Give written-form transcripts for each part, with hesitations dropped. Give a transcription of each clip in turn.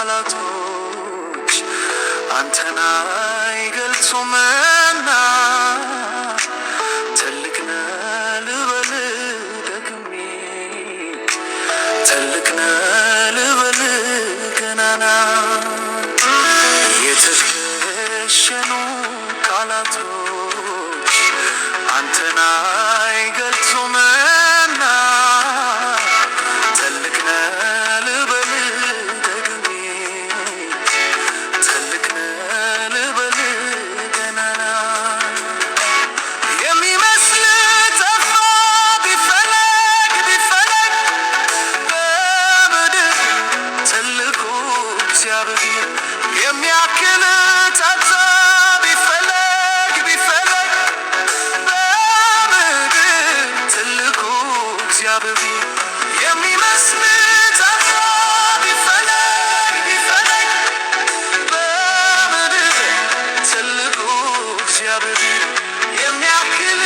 ቃላቶች አንተን አይገልጹምና ትልቅ ነህ ልበል ደግሜ ትልቅ ነህ ልበል ገናና የተሸኑ ቃላቶች አንተን አይገልጹምና ትልቅ ነህ ልበል ደግሜ ትልቅ ነህ ልበል ገናና የሚመስል ጠፋ ቢፈለግ ቢፈለግ በምድር ትልቁ እግዚአብሔር የሚያክል ጠፋ ቢፈለግ ቢፈለግ በምድር ትልቁ እግዚአብሔር የሚመስል ጠፋ ቢፈለግ ቢፈለግ በምድር ትልቁ እግዚአብሔር የሚያክል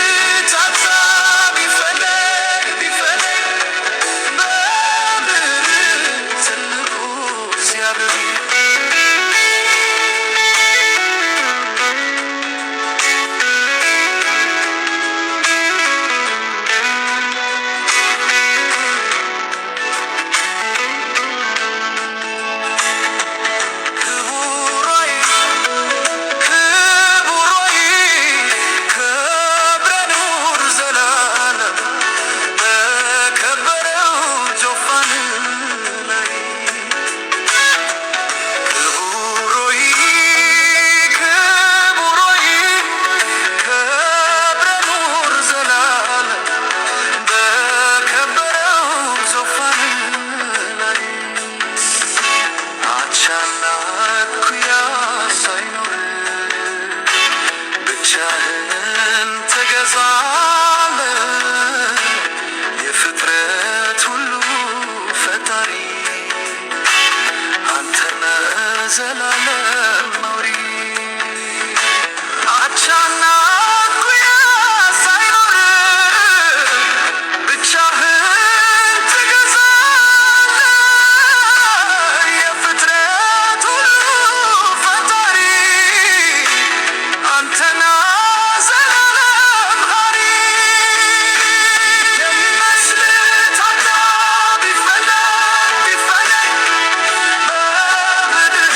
ጠፋ ቢፈለግ ቢፈለግ በምድር ትልቁ እግዚአብሔር ብቻህን ትገዛለህ የፍጥረት ሁሉ ፈጣሪ አንተ ነህ ዘላለም ኖሪ አቻና እኩያ ሳይኖርህ ብቻህን ትገዛለህ የፍጥረት ሁሉ ፈጣሪ አንተ ነህ ዘላለም ኖሪ የሚመስል ጠፋ ቢፈለግ ቢፈለግ በምድር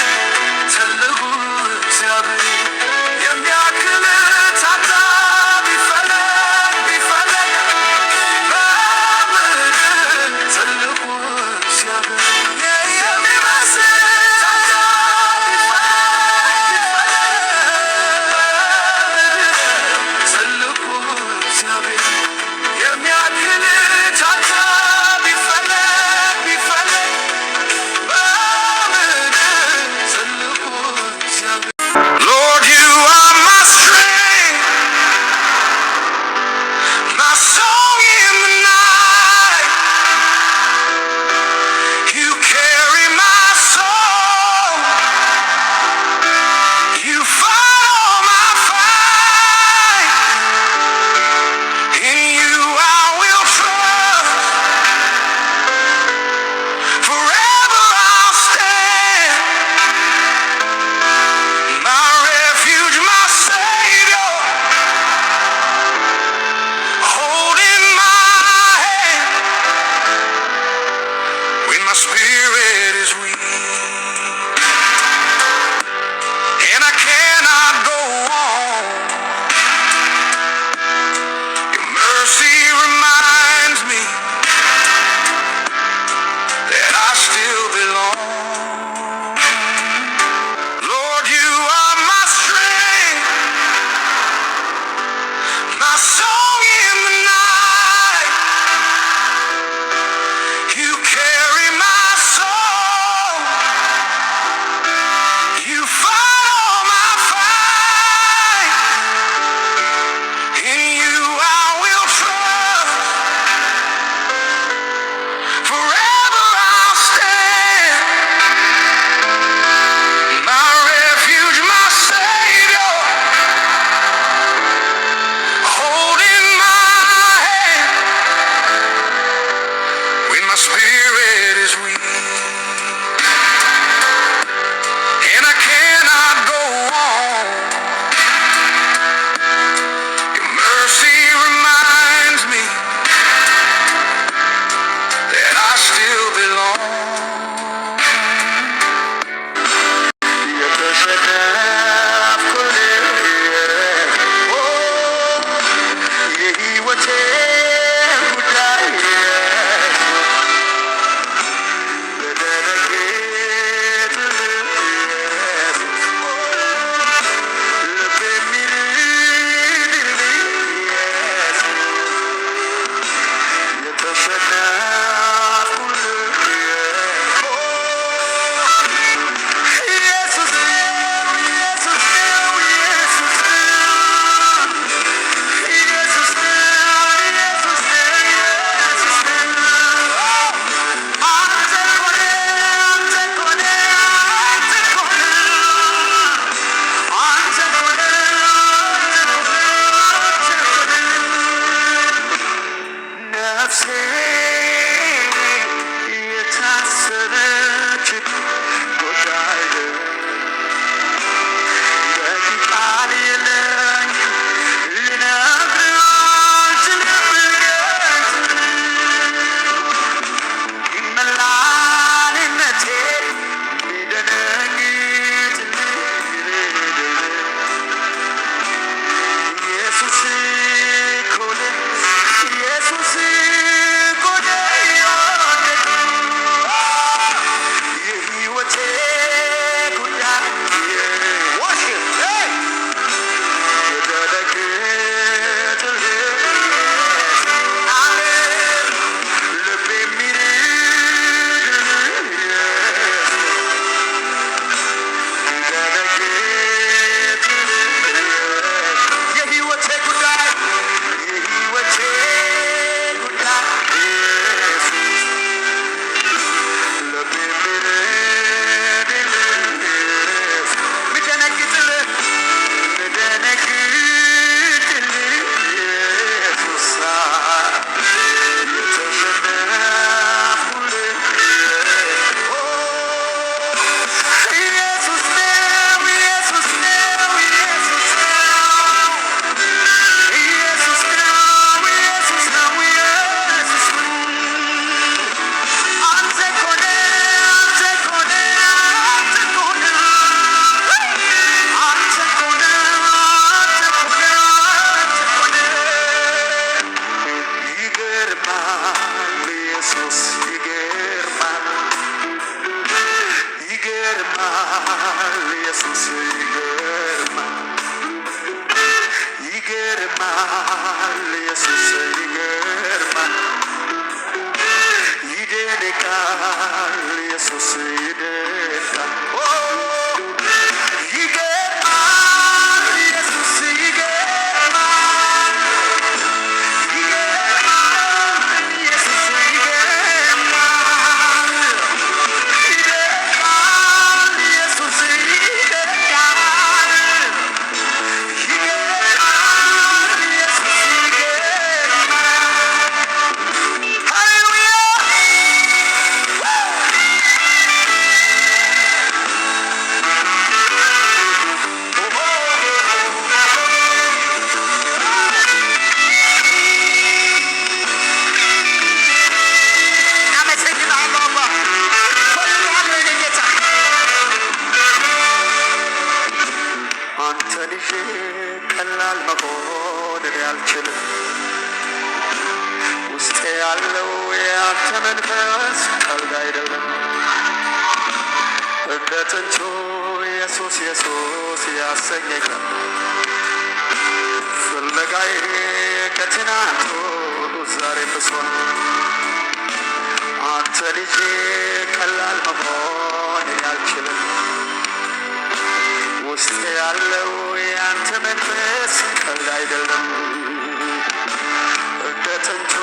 ኢየሱስ ይገርማል ይደንቃል ኢየሱስ ይደንቃል ይገርማል ኢየሱስ ይገርማል ይገርማል ኢየሱስ ይገርማል ይደንቃል ኢየሱስ ይደንቃል ይገርማል ኢየሱስ ይገርማል ሃሌሉያ አመሰግናለሁ አላህ ፈልጋለሁ የኔ ጌታ አንተን ይዤ ቀላል መሆን እኔ አልችልም ውስጤ ያለው የአንተ መንፈስ ቀልድ አይደለም እንደ ጥንቱ ኢየሱስ ኢየሱስ ያሰኘኛል ፍለጋዬ ከትናንቱ ዛሬ ብሷል አንተን ይዤ ቀላል መሆን እኔ አልችልም ውስጥ ያለው የአንተ መንፈስ ቀልድ አይደለም እንደ ጥንቱ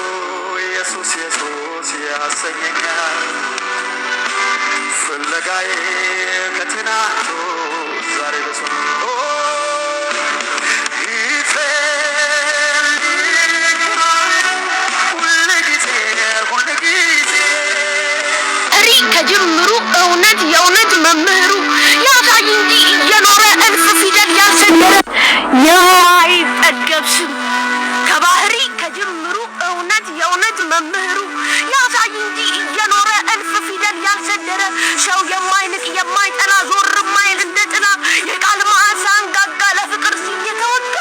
ኢየሱስ ኢየሱስ ያሰኘኛል ፍለጋዬ ከትናንቱ ዛሬ ብሷል ከጅምሩ እውነት የእውነት መምህሩ ያሳይ እንጂ እየኖረ እልፍ ፊደል ያልሰደረ የማይጠገብ ስም ከባህሪ ከጅምሩ እውነት የእውነት መምህሩ ያሳይ እንጂ እየኖረ እልፍ ፊደል ያልሰደረ ሰው የማይንቅ የማይጠላ ዞር ማይል እንደ ጥላ የቃል ማዕዛ አንጋጋ ለፍቅር ሲል የተወጋ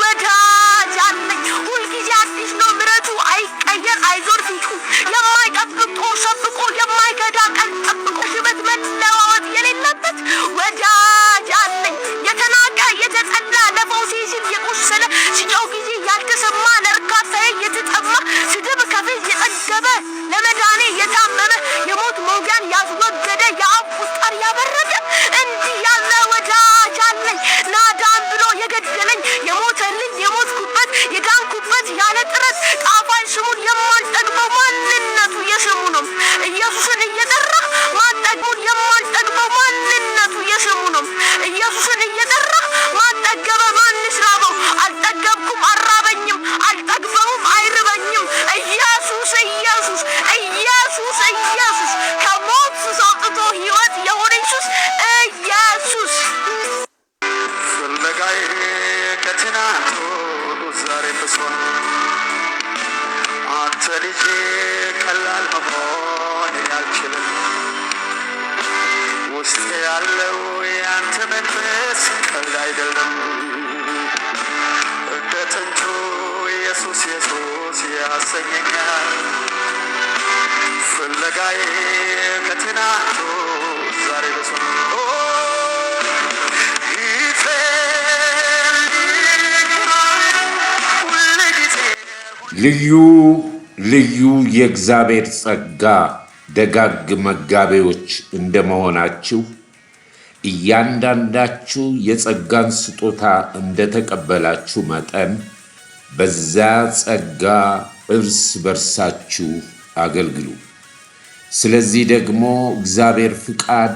ወዳጅ አለኝ ሁልጊዜ አዲስ ነው ምሕረቱ አይቀየር አይዞር ፊቱ የማይጠብቅ ሰብቆ የማይከዳ ቀን ጠብቆ ሽበት መለዋወጥ የሌለበት ወዳጅ አለኝ የተናቀ የተጠላ ለፈውሴ ሲል የቆሰለ ሲጨው ጊዜ ያልተሰማ ለእርካታዬ የተጠማ ስድብ ከፊት የጠገበ ለመዳኔ የታመመ የሞት መውጊያን ያስወገደ የአብ ቁጣር ያበረደ እንዲህ ያለ ወዳጅ አለኝ ናዳን ብሎ የገደለኝ የሞተልኝ የሞትኩበት የዳንኩበት ያለ ጥረት ጣፋጭ ስሙን የማልጠግበው ማንነቱ የስሙ ነው ኢየሱስን እየጠራ ማጠግቡን የማልጠግበው ማንነቱ የስሙ ነው ኢየሱስን እየጠራ ማጠገበ ማንስ ራበው አልጠገብኩም አራበኝም አልጠግበውም አይርበኝም ኢየሱስ ኢየሱስ ኢየሱስ ኢየሱስ ከሞት አውጥቶ ሕይወት የሆነ ኢየሱስ ኢየሱስ ፍለጋዬ ከትናንቱ ዛሬ ብሷል አንተን ይዤ ቀላል መሆን እኔ አልችልም ውስጥ ያለው የአንተ መንፈስ ቀልድ አይደለም እንደ ጥንቱ ኢየሱስ ኢየሱስ ያሰኘኛል ፍለጋዬ ከትናንቱ ዛሬ ብሷል ልዩ ልዩ የእግዚአብሔር ጸጋ ደጋግ መጋቢዎች እንደመሆናችሁ እያንዳንዳችሁ የጸጋን ስጦታ እንደተቀበላችሁ መጠን በዛ ጸጋ እርስ በርሳችሁ አገልግሉ። ስለዚህ ደግሞ እግዚአብሔር ፍቃድ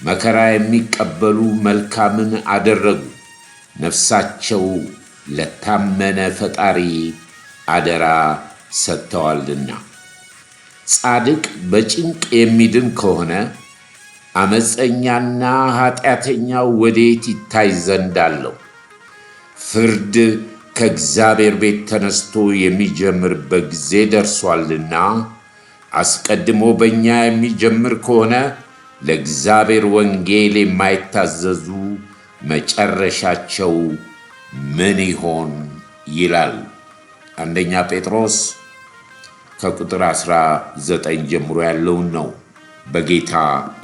መከራ የሚቀበሉ መልካምን አደረጉ፣ ነፍሳቸው ለታመነ ፈጣሪ አደራ ሰጥተዋልና። ጻድቅ በጭንቅ የሚድን ከሆነ አመፀኛና ኃጢአተኛው ወዴት ይታይ ዘንድ አለው? ፍርድ ከእግዚአብሔር ቤት ተነስቶ የሚጀምርበት ጊዜ ደርሷልና አስቀድሞ በእኛ የሚጀምር ከሆነ ለእግዚአብሔር ወንጌል የማይታዘዙ መጨረሻቸው ምን ይሆን ይላል። አንደኛ ጴጥሮስ ከቁጥር 19 ጀምሮ ያለውን ነው በጌታ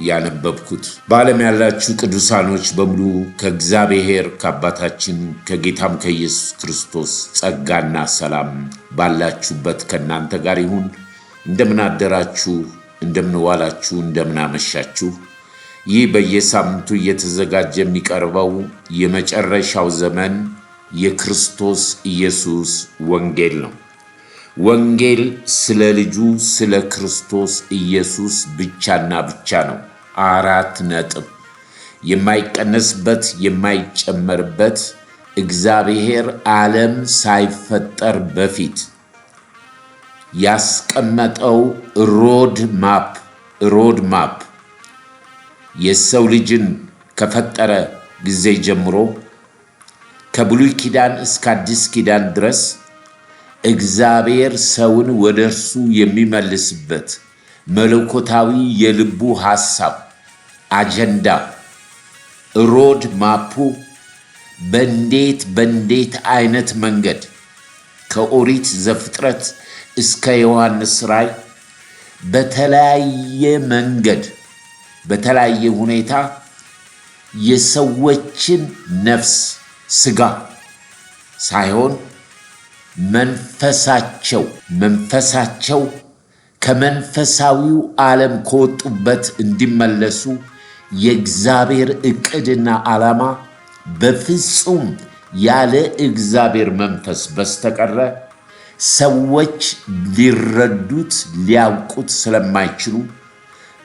ያነበብኩት። በዓለም ያላችሁ ቅዱሳኖች በሙሉ ከእግዚአብሔር ከአባታችን ከጌታም ከኢየሱስ ክርስቶስ ጸጋና ሰላም ባላችሁበት ከእናንተ ጋር ይሁን። እንደምን አደራችሁ፣ እንደምን ዋላችሁ፣ እንደምን አመሻችሁ። ይህ በየሳምንቱ እየተዘጋጀ የሚቀርበው የመጨረሻው ዘመን የክርስቶስ ኢየሱስ ወንጌል ነው። ወንጌል ስለ ልጁ ስለ ክርስቶስ ኢየሱስ ብቻና ብቻ ነው። 4 ነጥብ። የማይቀነስበት የማይጨመርበት እግዚአብሔር ዓለም ሳይፈጠር በፊት ያስቀመጠው ሮድ ማፕ የሰው ልጅን ከፈጠረ ጊዜ ጀምሮ ከብሉይ ኪዳን እስከ አዲስ ኪዳን ድረስ እግዚአብሔር ሰውን ወደ እርሱ የሚመልስበት መለኮታዊ የልቡ ሐሳብ አጀንዳ ሮድ ማፑ በእንዴት አይነት መንገድ ከኦሪት ዘፍጥረት እስከ ዮሐንስ ራእይ በተለያየ መንገድ በተለያየ ሁኔታ የሰዎችን ነፍስ ስጋ ሳይሆን መንፈሳቸው ከመንፈሳዊው ዓለም ከወጡበት እንዲመለሱ የእግዚአብሔር ዕቅድና ዓላማ በፍጹም ያለ እግዚአብሔር መንፈስ በስተቀረ ሰዎች ሊረዱት ሊያውቁት ስለማይችሉ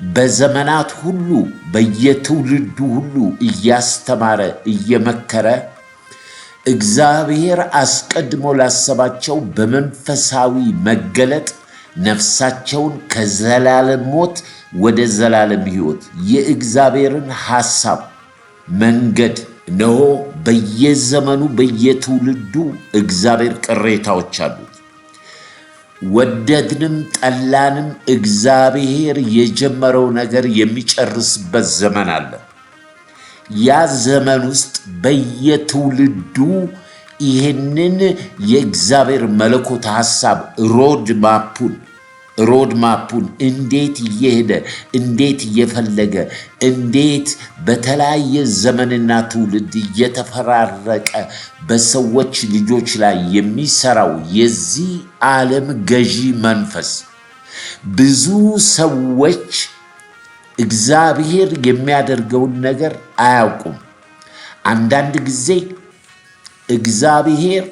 በዘመናት ሁሉ በየትውልዱ ሁሉ እያስተማረ እየመከረ እግዚአብሔር አስቀድሞ ላሰባቸው በመንፈሳዊ መገለጥ ነፍሳቸውን ከዘላለም ሞት ወደ ዘላለም ሕይወት የእግዚአብሔርን ሐሳብ መንገድ ነው። በየዘመኑ በየትውልዱ እግዚአብሔር ቅሬታዎች አሉት። ወደድንም ጠላንም እግዚአብሔር የጀመረው ነገር የሚጨርስበት ዘመን አለ። ያ ዘመን ውስጥ በየትውልዱ ይህንን የእግዚአብሔር መለኮት ሐሳብ ሮድ ማፑን እንዴት እየሄደ እንዴት እየፈለገ እንዴት በተለያየ ዘመንና ትውልድ እየተፈራረቀ በሰዎች ልጆች ላይ የሚሰራው የዚህ ዓለም ገዢ መንፈስ ብዙ ሰዎች እግዚአብሔር የሚያደርገውን ነገር አያውቁም። አንዳንድ ጊዜ እግዚአብሔር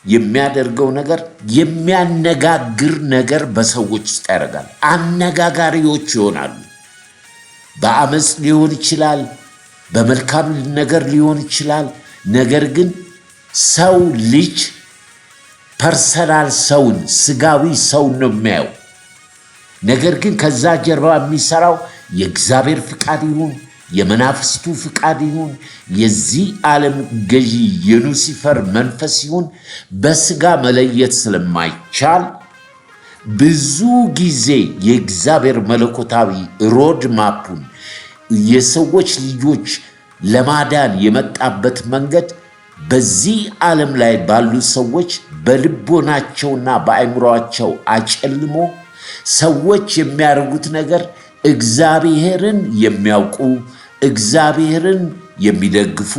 የሚያደርገው ነገር የሚያነጋግር ነገር በሰዎች ውስጥ ያደርጋል። አነጋጋሪዎች ይሆናሉ። በአመፅ ሊሆን ይችላል፣ በመልካም ነገር ሊሆን ይችላል። ነገር ግን ሰው ልጅ ፐርሰናል ሰውን ስጋዊ ሰውን ነው የሚያየው። ነገር ግን ከዛ ጀርባ የሚሰራው የእግዚአብሔር ፍቃድ ይሁን የመናፍስቱ ፍቃድ ይሁን የዚህ ዓለም ገዢ የሉሲፈር መንፈስ ይሁን በስጋ መለየት ስለማይቻል ብዙ ጊዜ የእግዚአብሔር መለኮታዊ ሮድ ማፑን የሰዎች ልጆች ለማዳን የመጣበት መንገድ በዚህ ዓለም ላይ ባሉ ሰዎች በልቦናቸውና በአእምሮአቸው አጨልሞ ሰዎች የሚያደርጉት ነገር እግዚአብሔርን የሚያውቁ እግዚአብሔርን የሚደግፉ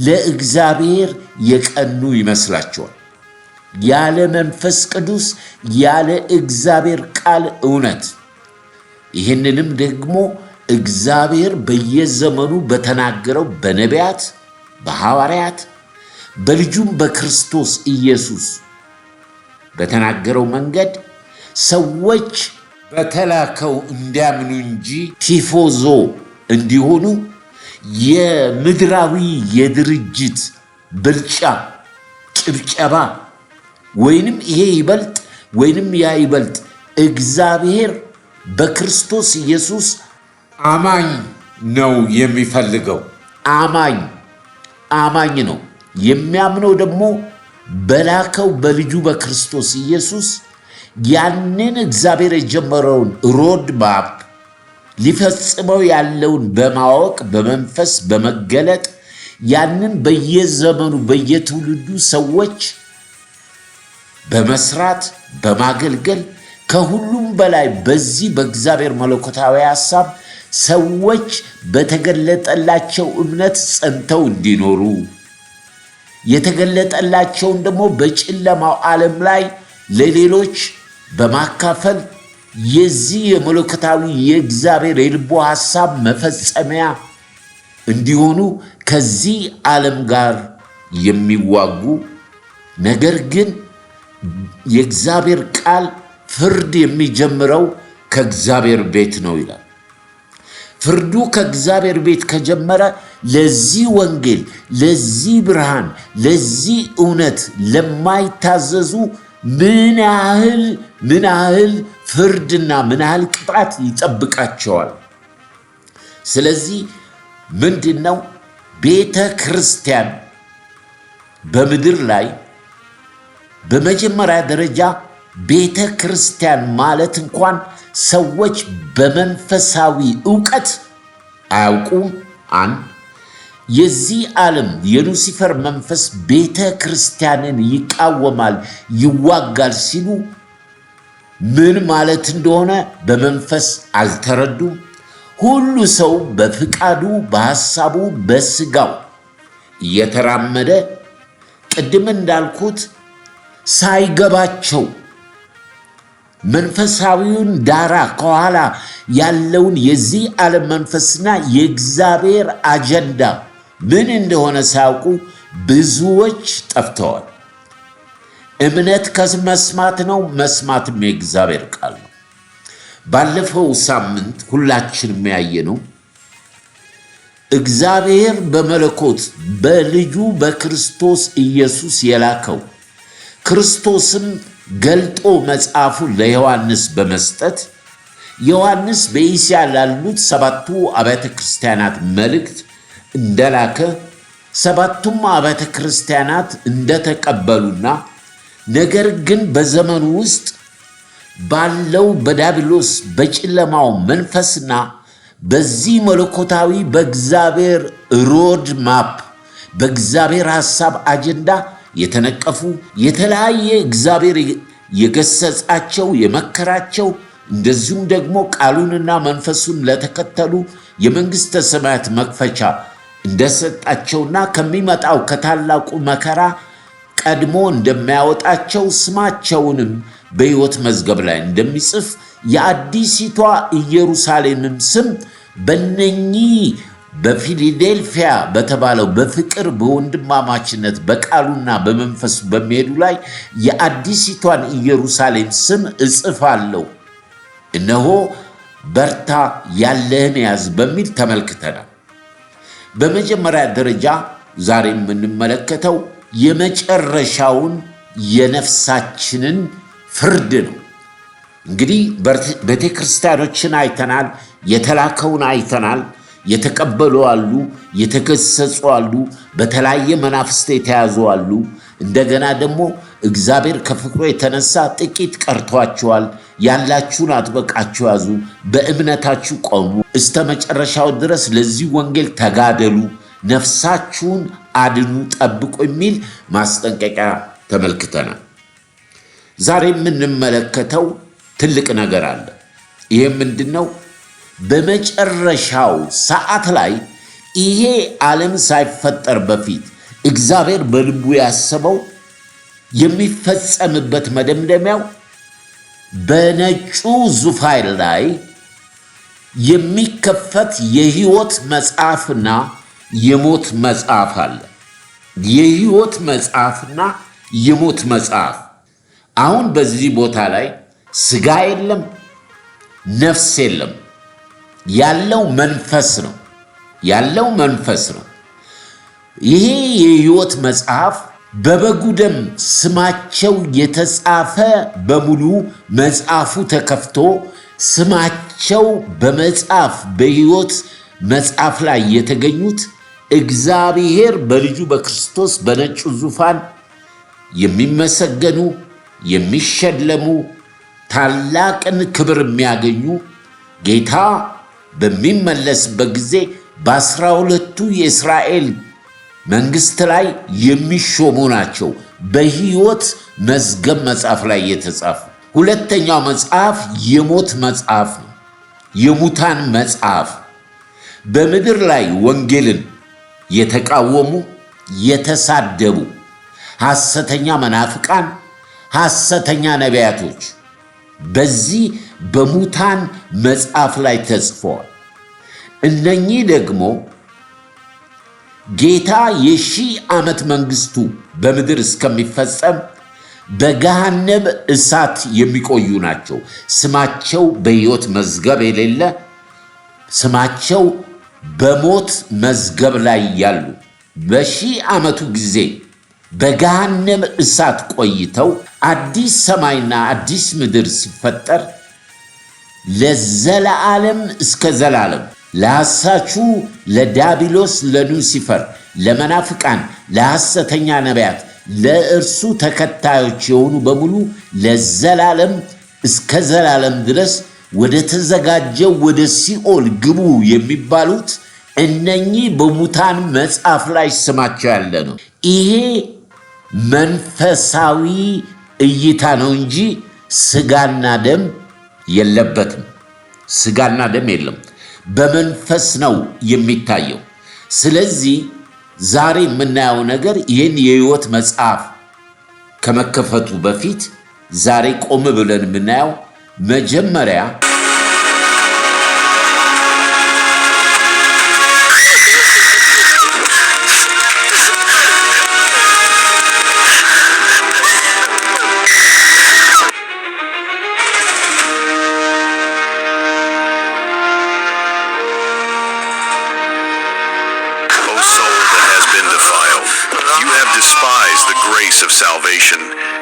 ለእግዚአብሔር የቀኑ ይመስላቸዋል። ያለ መንፈስ ቅዱስ ያለ እግዚአብሔር ቃል እውነት። ይህንንም ደግሞ እግዚአብሔር በየዘመኑ በተናገረው በነቢያት በሐዋርያት በልጁም በክርስቶስ ኢየሱስ በተናገረው መንገድ ሰዎች በተላከው እንዲያምኑ እንጂ ቲፎዞ እንዲሆኑ የምድራዊ የድርጅት ብልጫ ጭብጨባ ወይንም ይሄ ይበልጥ ወይንም ያ ይበልጥ እግዚአብሔር በክርስቶስ ኢየሱስ አማኝ ነው የሚፈልገው። አማኝ ነው የሚያምነው ደግሞ በላከው በልጁ በክርስቶስ ኢየሱስ ያንን እግዚአብሔር የጀመረውን ሮድ ማፕ ሊፈጽመው ያለውን በማወቅ በመንፈስ በመገለጥ ያንን በየዘመኑ በየትውልዱ ሰዎች በመስራት በማገልገል ከሁሉም በላይ በዚህ በእግዚአብሔር መለኮታዊ ሐሳብ ሰዎች በተገለጠላቸው እምነት ጸንተው እንዲኖሩ የተገለጠላቸውን ደግሞ በጨለማው ዓለም ላይ ለሌሎች በማካፈል የዚህ የመለኮታዊ የእግዚአብሔር የልቡ ሐሳብ መፈጸሚያ እንዲሆኑ ከዚህ ዓለም ጋር የሚዋጉ ነገር ግን የእግዚአብሔር ቃል ፍርድ የሚጀምረው ከእግዚአብሔር ቤት ነው ይላል። ፍርዱ ከእግዚአብሔር ቤት ከጀመረ ለዚህ ወንጌል፣ ለዚህ ብርሃን፣ ለዚህ እውነት ለማይታዘዙ ምን ያህል ፍርድና ምን ያህል ቅጣት ይጠብቃቸዋል። ስለዚህ ምንድነው ቤተ ክርስቲያን በምድር ላይ በመጀመሪያ ደረጃ ቤተ ክርስቲያን ማለት እንኳን ሰዎች በመንፈሳዊ ዕውቀት አያውቁም። የዚህ ዓለም የሉሲፈር መንፈስ ቤተ ክርስቲያንን ይቃወማል፣ ይዋጋል ሲሉ ምን ማለት እንደሆነ በመንፈስ አልተረዱም። ሁሉ ሰው በፍቃዱ በሐሳቡ በስጋው እየተራመደ ቅድም እንዳልኩት ሳይገባቸው መንፈሳዊውን ዳራ ከኋላ ያለውን የዚህ ዓለም መንፈስና የእግዚአብሔር አጀንዳ ምን እንደሆነ ሳያውቁ ብዙዎች ጠፍተዋል። እምነት ከመስማት ነው፣ መስማትም የእግዚአብሔር ቃል ነው። ባለፈው ሳምንት ሁላችንም ያየነው እግዚአብሔር በመለኮት በልጁ በክርስቶስ ኢየሱስ የላከው ክርስቶስም ገልጦ መጽሐፉን ለዮሐንስ በመስጠት ዮሐንስ በእስያ ላሉት 7ቱ አብያተ ክርስቲያናት መልእክት እንደላከ 7ቱም አብያተ ክርስቲያናት እንደተቀበሉና ነገር ግን በዘመኑ ውስጥ ባለው በዲያብሎስ በጨለማው መንፈስና በዚህ መለኮታዊ በእግዚአብሔር ሮድ ማፕ በእግዚአብሔር ሐሳብ አጀንዳ የተነቀፉ የተለያየ እግዚአብሔር የገሰጻቸው የመከራቸው እንደዚሁም ደግሞ ቃሉንና መንፈሱን ለተከተሉ የመንግሥተ ሰማያት መክፈቻ እንደሰጣቸውና ከሚመጣው ከታላቁ መከራ ቀድሞ እንደሚያወጣቸው ስማቸውንም በሕይወት መዝገብ ላይ እንደሚጽፍ የአዲሲቷ ኢየሩሳሌምም ስም በእነኚህ በፊላዴልፊያ በተባለው በፍቅር በወንድማማችነት በቃሉና በመንፈሱ በሚሄዱ ላይ የአዲሲቷን ኢየሩሳሌም ስም እጽፋለሁ፣ እነሆ በርታ ያለህን ያዝ በሚል ተመልክተናል። በመጀመሪያ ደረጃ ዛሬ የምንመለከተው የመጨረሻውን የነፍሳችንን ፍርድ ነው። እንግዲህ ቤተ ክርስቲያኖችን አይተናል፣ የተላከውን አይተናል። የተቀበሉ አሉ፣ የተገሰጹ አሉ፣ በተለያየ መናፍስት የተያዙ አሉ። እንደገና ደግሞ እግዚአብሔር ከፍቅሩ የተነሳ ጥቂት ቀርቷቸዋል፣ ያላችሁን አጥብቃችሁ ያዙ፣ በእምነታችሁ ቆሙ፣ እስከ መጨረሻው ድረስ ለዚህ ወንጌል ተጋደሉ፣ ነፍሳችሁን አድኑ፣ ጠብቁ የሚል ማስጠንቀቂያ ተመልክተናል። ዛሬ የምንመለከተው ትልቅ ነገር አለ። ይሄ ምንድነው? በመጨረሻው ሰዓት ላይ ይሄ ዓለም ሳይፈጠር በፊት እግዚአብሔር በልቡ ያሰበው የሚፈጸምበት መደምደሚያው በነጩ ዙፋን ላይ የሚከፈት የሕይወት መጽሐፍና የሞት መጽሐፍ አለ። የሕይወት መጽሐፍና የሞት መጽሐፍ። አሁን በዚህ ቦታ ላይ ሥጋ የለም፣ ነፍስ የለም። ያለው መንፈስ ነው። ይሄ የሕይወት መጽሐፍ በበጉ ደም ስማቸው የተጻፈ በሙሉ መጽሐፉ ተከፍቶ ስማቸው በመጽሐፍ በሕይወት መጽሐፍ ላይ የተገኙት እግዚአብሔር በልጁ በክርስቶስ በነጩ ዙፋን የሚመሰገኑ የሚሸለሙ ታላቅን ክብር የሚያገኙ ጌታ በሚመለስበት ጊዜ በ12ቱ የእስራኤል መንግሥት ላይ የሚሾሙ ናቸው። በሕይወት መዝገብ መጽሐፍ ላይ የተጻፉ ሁለተኛው መጽሐፍ የሞት መጽሐፍ ነው፣ የሙታን መጽሐፍ። በምድር ላይ ወንጌልን የተቃወሙ የተሳደቡ ሐሰተኛ መናፍቃን፣ ሐሰተኛ ነቢያቶች በዚህ በሙታን መጽሐፍ ላይ ተጽፈዋል። እነኚህ ደግሞ ጌታ የሺህ ዓመት መንግስቱ በምድር እስከሚፈጸም በገሃነም እሳት የሚቆዩ ናቸው። ስማቸው በሕይወት መዝገብ የሌለ፣ ስማቸው በሞት መዝገብ ላይ ያሉ በሺህ ዓመቱ ጊዜ በገሃነም እሳት ቆይተው አዲስ ሰማይና አዲስ ምድር ሲፈጠር ለዘላለም እስከ ዘላለም ለሐሳቹ ለዲያብሎስ፣ ለሉሲፈር፣ ለመናፍቃን፣ ለሐሰተኛ ነቢያት፣ ለእርሱ ተከታዮች የሆኑ በሙሉ ለዘላለም እስከ ዘላለም ድረስ ወደ ተዘጋጀው ወደ ሲኦል ግቡ የሚባሉት እነኚህ በሙታን መጽሐፍ ላይ ስማቸው ያለ ነው። ይሄ መንፈሳዊ እይታ ነው እንጂ ስጋና ደም የለበትም። ስጋና ደም የለም፣ በመንፈስ ነው የሚታየው። ስለዚህ ዛሬ የምናየው ነገር ይህን የሕይወት መጽሐፍ ከመከፈቱ በፊት ዛሬ ቆም ብለን የምናየው መጀመሪያ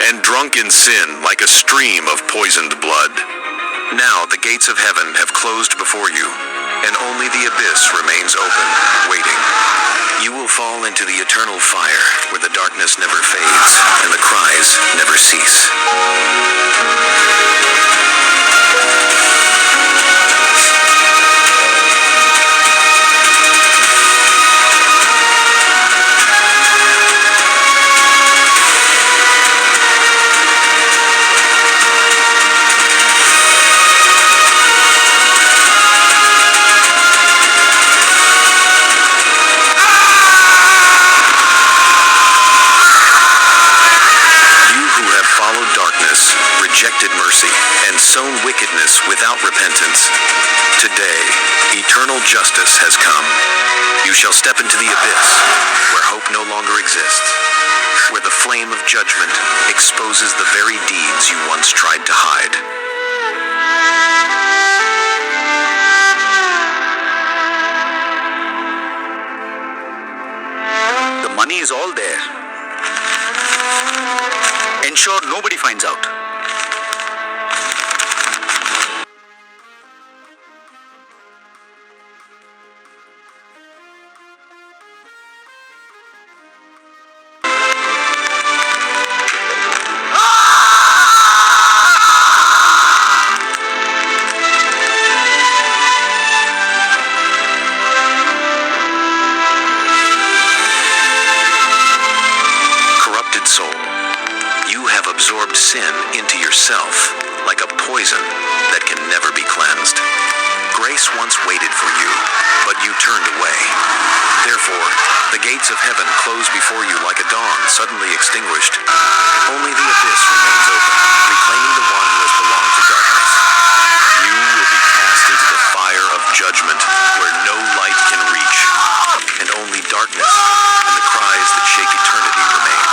and drunk in sin like a stream of poisoned blood. Now the gates of heaven have closed before you, and only the abyss remains open, waiting. You will fall into the eternal fire where the darkness never fades and the cries never cease. Rejected mercy and sown wickedness without repentance. Today, eternal justice has come. You shall step into the abyss, where hope no longer exists, where the flame of judgment exposes the very deeds you once tried to hide. The money is all there. Ensure nobody finds out. Absorbed sin into yourself like a poison that can never be cleansed. Grace once waited for you, but you turned away. Therefore, the gates of heaven close before you like a dawn suddenly extinguished. Only the abyss remains open, reclaiming the one who has belonged to darkness. You will be cast into the fire of judgment where no light can reach, and only darkness and the cries that shake eternity remain.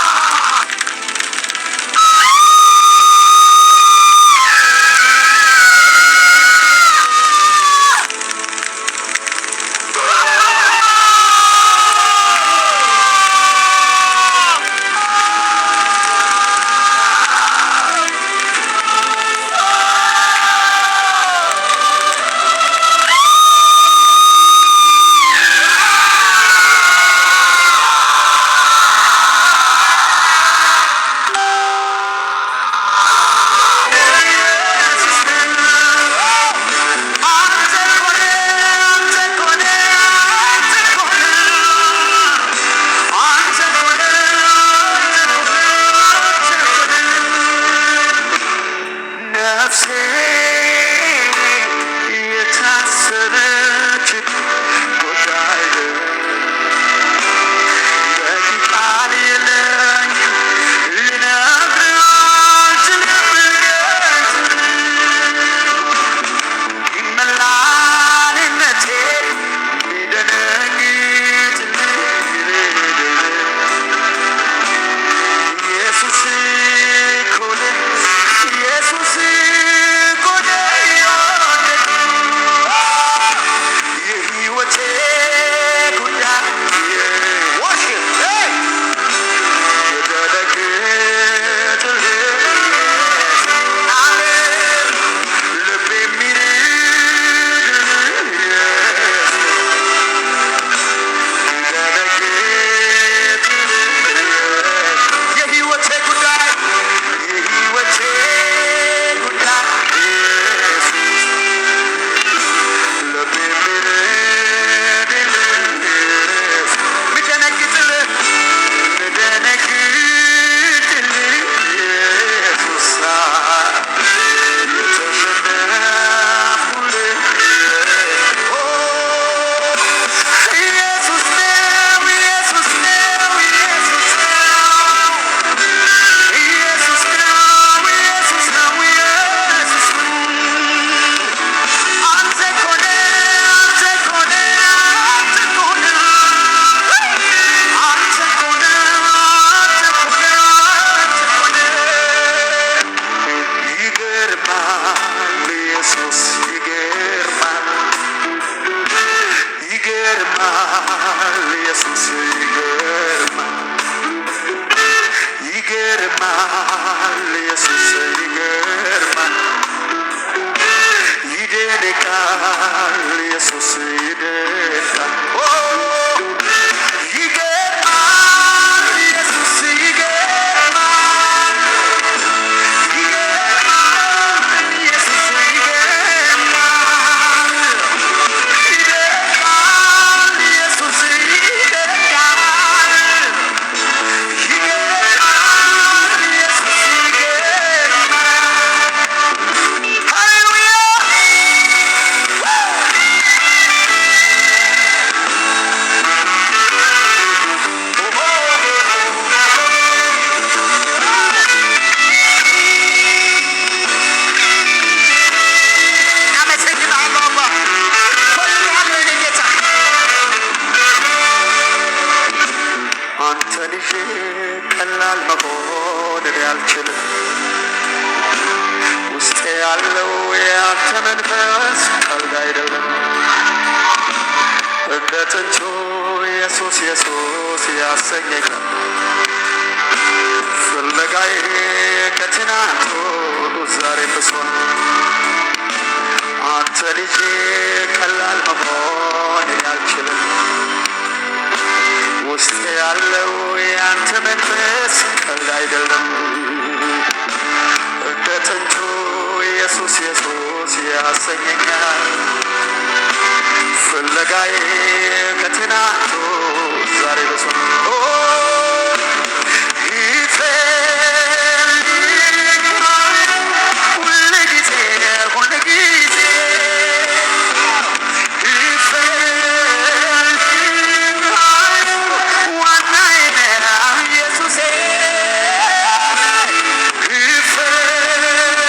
ይደንቃል ኢየሱስ ይደንቃል ይገርማል ኢየሱስ ይገርማል ይገርማል ኢየሱስ ይገርማል ይደንቃል ኢየሱስ ይደንቃል ይገርማል ኢየሱስ ይገርማል ሃሌሉያ አመሰግናለሁ አላህ ወድሃለሁ የኔ ጌታ አንተ ልጄ ቀላል መሆን እኔ አልችልም ውስጤ ያለው የአንተ መንፈስ ቀልድ አይደለም እንደ ጥንቱ ኢየሱስ ኢየሱስ ያሰኘኛል ፍለጋዬ ከትናንቱ ዛሬ ብሷል አንተ ልጄ ቀላል መሆን እኔ አልችልም ውስጥ ያለው የአንተ መንፈስ ቀልድ አይደለም እንደ ጥንቱ ኢየሱስ ኢየሱስ ያሰኘኛል ፍለጋዬ ከትናንቱ ዛሬ ብሷል ይፈልጋል ሁልጊዜ ሁልጊዜ ይፈልጋል ዋናዬ ነህ ኢየሱሴ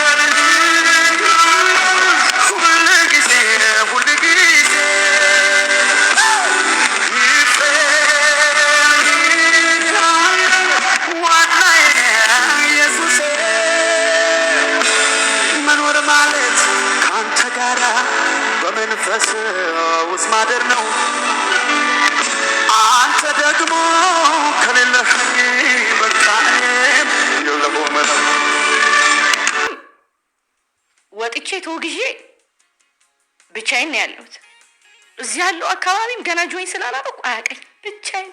ይፈልጋል ሁልጊዜ ሁልጊዜ ዋናዬ ነህ ኢየሱሴ መኖር ማለት ከአንተ ጋራ በመንፈስ ውስጥ ማደር ነው አንተ ደግሞ ከሌለህኝ በቃ እኔም የለሁም ነው ወጥቼ ተወግዤ ብቻዬን ነው ያለሁት። እዚህ ያለው አካባቢም ገና ጆይን ስላላረኩ አያውቀኝ ብቻዬን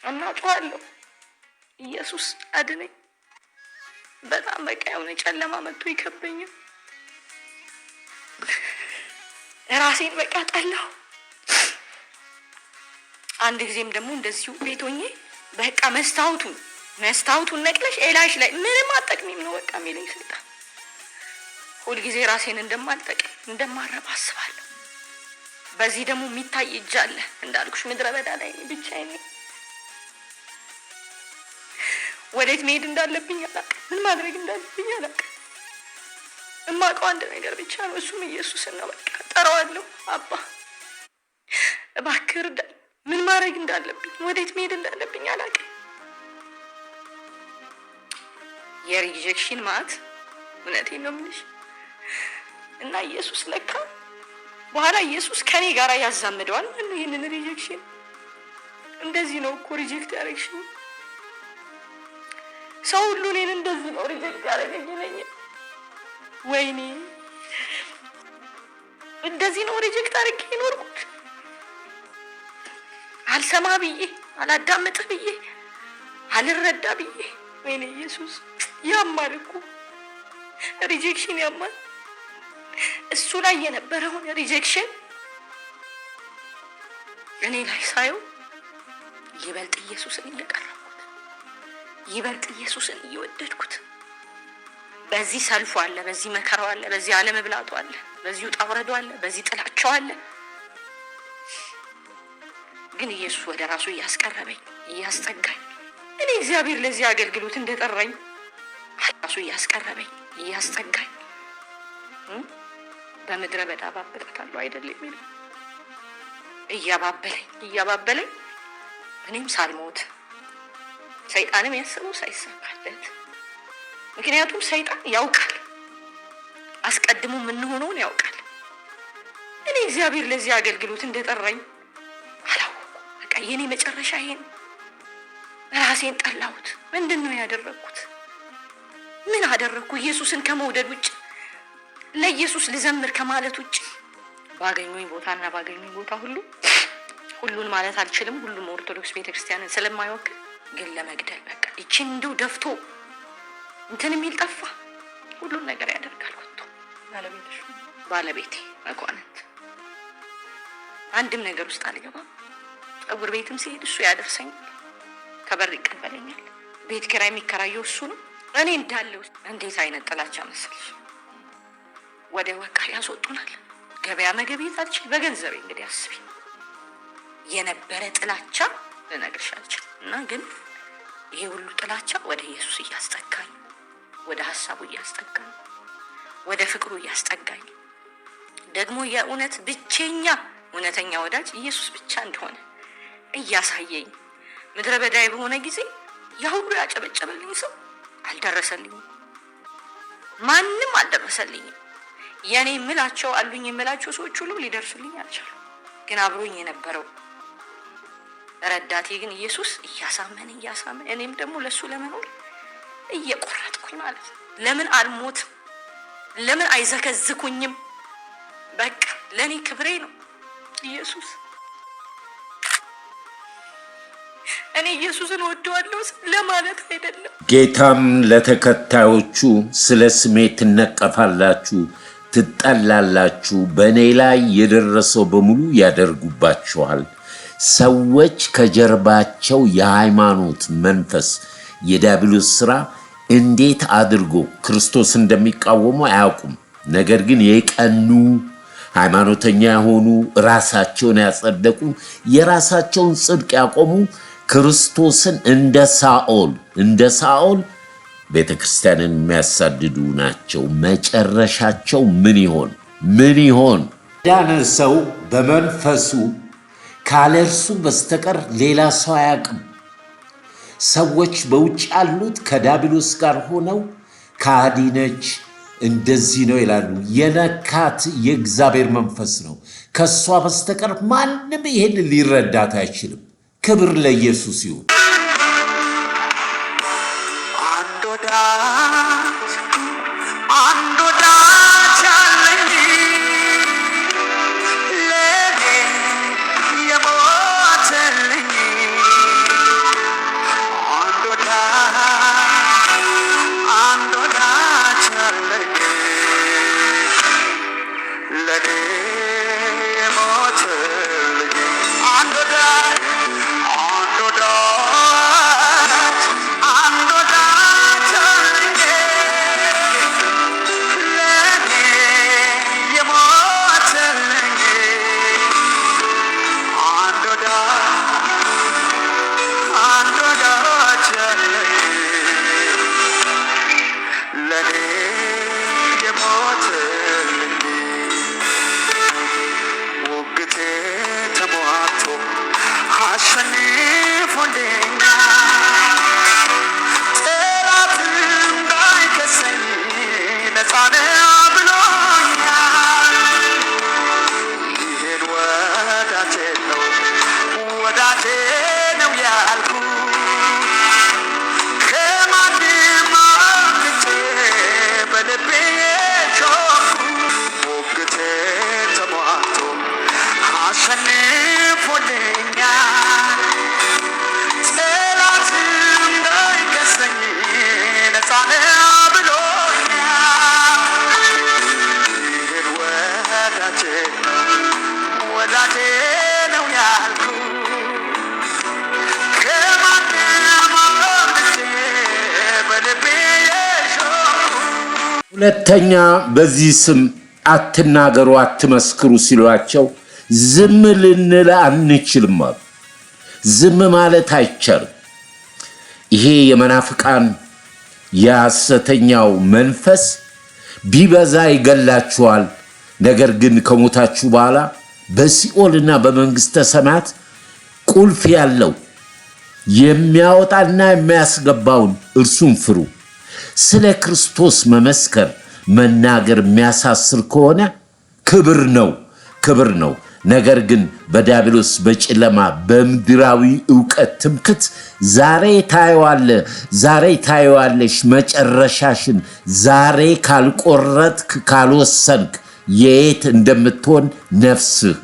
እናውቀዋለሁ። ኢየሱስ አድነኝ። በጣም በቃ የሆነ ጨለማ መጥቶ ይከበኛል። ራሴን በቃ ጠላሁ። አንድ ጊዜም ደግሞ እንደዚሁ ቤት ሆኜ በቃ መስታወቱን ነቅለሽ ኤላሽ ላይ ምንም አጠቅሚም ነው በቃ የሚለኝ ሰይጣን። ሁልጊዜ ራሴን እንደማልጠቅም እንደማረባ አስባለሁ። በዚህ ደግሞ የሚታይ እጅ አለ እንዳልኩሽ ምድረ በዳ ላይ ብቻዬን ነኝ። ወዴት መሄድ እንዳለብኝ አላውቅም። ምን ማድረግ እንዳለብኝ አላውቅም። እማውቀው አንድ ነገር ብቻ ነው፣ እሱም ኢየሱስን ነው። በቃ ጠራዋለሁ። አባ እባክህ እርዳኝ። ምን ማድረግ እንዳለብኝ ወዴት መሄድ እንዳለብኝ አላውቅም። የሪጀክሽን ማት እውነቴን ነው የምልሽ። እና ኢየሱስ ለካ በኋላ ኢየሱስ ከኔ ጋር ያዛምደዋል። ምን ይሄንን ሪጀክሽን እንደዚህ ነው እኮ ሪጀክት ያደረግሽኝ። ሰው ሁሉ እኔን እንደዚህ ነው ሪጀክት ያደረገኝ ይለኛል። ወይኔ እንደዚህ ነው ሪጀክት አድርጌ የኖርኩት። አልሰማ ብዬ አላዳምጥ ብዬ አልረዳ ብዬ። ወይኔ ኢየሱስ ያማል እኮ ሪጀክሽን ያማል። እሱ ላይ የነበረውን ሪጀክሽን እኔ ላይ ሳየው ይበልጥ ኢየሱስን እየቀረብኩት፣ ይበልጥ ኢየሱስን እየወደድኩት። በዚህ ሰልፉ አለ፣ በዚህ መከራው አለ፣ በዚህ አለመብላቱ አለ፣ በዚህ ውጣ ውረዱ አለ፣ በዚህ ጥላቻው አለ። ግን ኢየሱስ ወደ ራሱ እያስቀረበኝ እያስጠጋኝ፣ እኔ እግዚአብሔር ለዚህ አገልግሎት እንደጠራኝ ራሱ እያስቀረበኝ እያስጠጋኝ በምድረ በዳ ባበጣታለሁ አይደል የሚለው እያባበለኝ እኔም ሳልሞት ሰይጣንም ያሰበው ሳይሳካለት። ምክንያቱም ሰይጣን ያውቃል፣ አስቀድሞ የምንሆነውን ያውቃል። እኔ እግዚአብሔር ለዚህ አገልግሎት እንደጠራኝ አላወኩም። በቃ የኔ መጨረሻ ይሄን ራሴን ጠላሁት። ምንድን ነው ያደረግኩት? ምን አደረግኩ? ኢየሱስን ከመውደድ ውጭ ለኢየሱስ ልዘምር ከማለት ውጪ ባገኙኝ ቦታና ባገኙኝ ቦታ ሁሉን ማለት አልችልም። ሁሉም ኦርቶዶክስ ቤተክርስቲያንን ስለማይወክል ግን ለመግደል በቃ እቺን እንደው ደፍቶ እንትን የሚል ጠፋ። ሁሉን ነገር ያደርጋል። ወጥቶ ባለቤቴ መኳንንት አንድም ነገር ውስጥ አልገባም። ፀጉር ቤትም ሲሄድ እሱ ያደርሰኛል፣ ከበር ይቀበለኛል። ቤት ኪራይ የሚከራየው እሱ ነው። እኔ እንዳለው እንዴት አይነት ጥላቻ መሰለሽ! ወደ ወቃ ያስወጡናል። ገበያ መገበያት አልችል በገንዘቤ እንግዲህ አስቢ። የነበረ ጥላቻ ልነግርሽ አልችልም። እና ግን ይሄ ሁሉ ጥላቻ ወደ ኢየሱስ እያስጠጋኝ፣ ወደ ሐሳቡ እያስጠጋኝ፣ ወደ ፍቅሩ እያስጠጋኝ፣ ደግሞ የእውነት ብቸኛ እውነተኛ ወዳጅ ኢየሱስ ብቻ እንደሆነ እያሳየኝ፣ ምድረ በዳይ በሆነ ጊዜ ያ ሁሉ ያጨበጨበልኝ ሰው አልደረሰልኝም። ማንም አልደረሰልኝም። የኔ ምላቸው አሉኝ የምላቸው ሰዎች ሁሉ ሊደርሱልኝ አልቻሉም። ግን አብሮኝ የነበረው ረዳቴ ግን ኢየሱስ እያሳመነ እኔም ደግሞ ለሱ ለመኖር እየቆረጥኩኝ ማለት ነው። ለምን አልሞትም? ለምን አይዘከዝኩኝም? በቃ ለኔ ክብሬ ነው ኢየሱስ። እኔ ኢየሱስን ወደዋለሁ ለማለት አይደለም። ጌታም ለተከታዮቹ ስለ ስሜ ትነቀፋላችሁ፣ ትጠላላችሁ፣ በእኔ ላይ የደረሰው በሙሉ ያደርጉባችኋል። ሰዎች ከጀርባቸው የሃይማኖት መንፈስ የዲያብሎስ ሥራ እንዴት አድርጎ ክርስቶስ እንደሚቃወሙ አያውቁም። ነገር ግን የቀኑ ሃይማኖተኛ የሆኑ ራሳቸውን ያጸደቁ የራሳቸውን ጽድቅ ያቆሙ ክርስቶስን እንደ ሳኦል ቤተ ክርስቲያንን የሚያሳድዱ ናቸው። መጨረሻቸው ምን ይሆን? ዳነ ሰው በመንፈሱ ካለ እርሱ በስተቀር ሌላ ሰው አያውቅም። ሰዎች በውጭ ያሉት ከዲያብሎስ ጋር ሆነው ከሃዲ ነች እንደዚህ ነው ይላሉ። የነካት የእግዚአብሔር መንፈስ ነው። ከሷ በስተቀር ማንም ይሄን ሊረዳት አይችልም። ክብር ለኢየሱስ ይሁን። አንድ ወዳጅ አለኝ ለኔ የሞተልኝ አንድ ወዳጅ አለኝ ለኔ የሞተልኝ አንድ ወዳጅ ሁለተኛ በዚህ ስም አትናገሩ፣ አትመስክሩ ሲሏቸው ዝም ልንል አንችልም አሉ። ዝም ማለት አይቻልም። ይሄ የመናፍቃን የሐሰተኛው መንፈስ ቢበዛ ይገላችኋል፣ ነገር ግን ከሞታችሁ በኋላ በሲኦልና በመንግስተ ሰማያት ቁልፍ ያለው የሚያወጣና የሚያስገባውን እርሱን ፍሩ። ስለ ክርስቶስ መመስከር መናገር የሚያሳስር ከሆነ ክብር ነው። ነገር ግን በዲያብሎስ በጨለማ በምድራዊ ዕውቀት ትምክት ዛሬ ታየዋለሽ መጨረሻሽን ዛሬ ካልቆረጥክ ካልወሰንክ የት እንደምትሆን ነፍስህ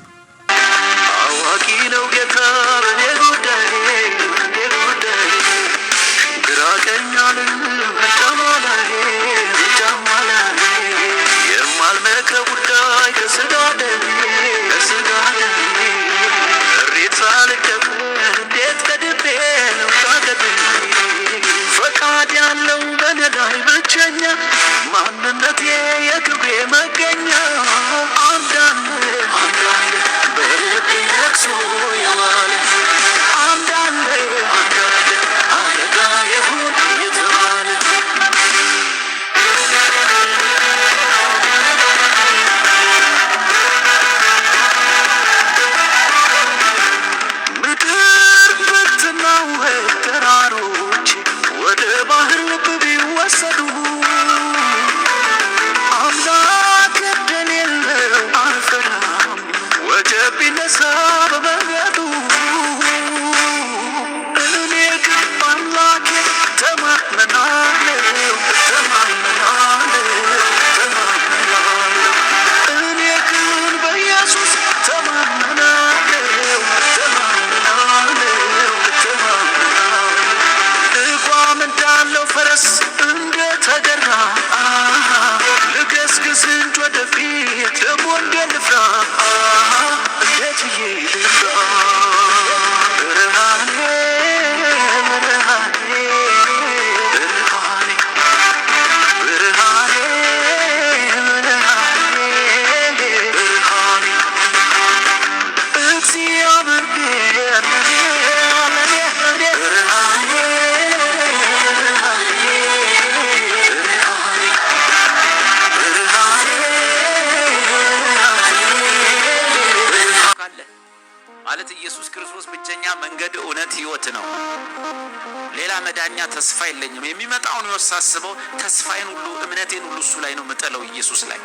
መዳኛ ተስፋ የለኝም የሚመጣውን ወሳስበው ተስፋዬን ሁሉ እምነቴን ሁሉ እሱ ላይ ነው መጠለው ኢየሱስ ላይ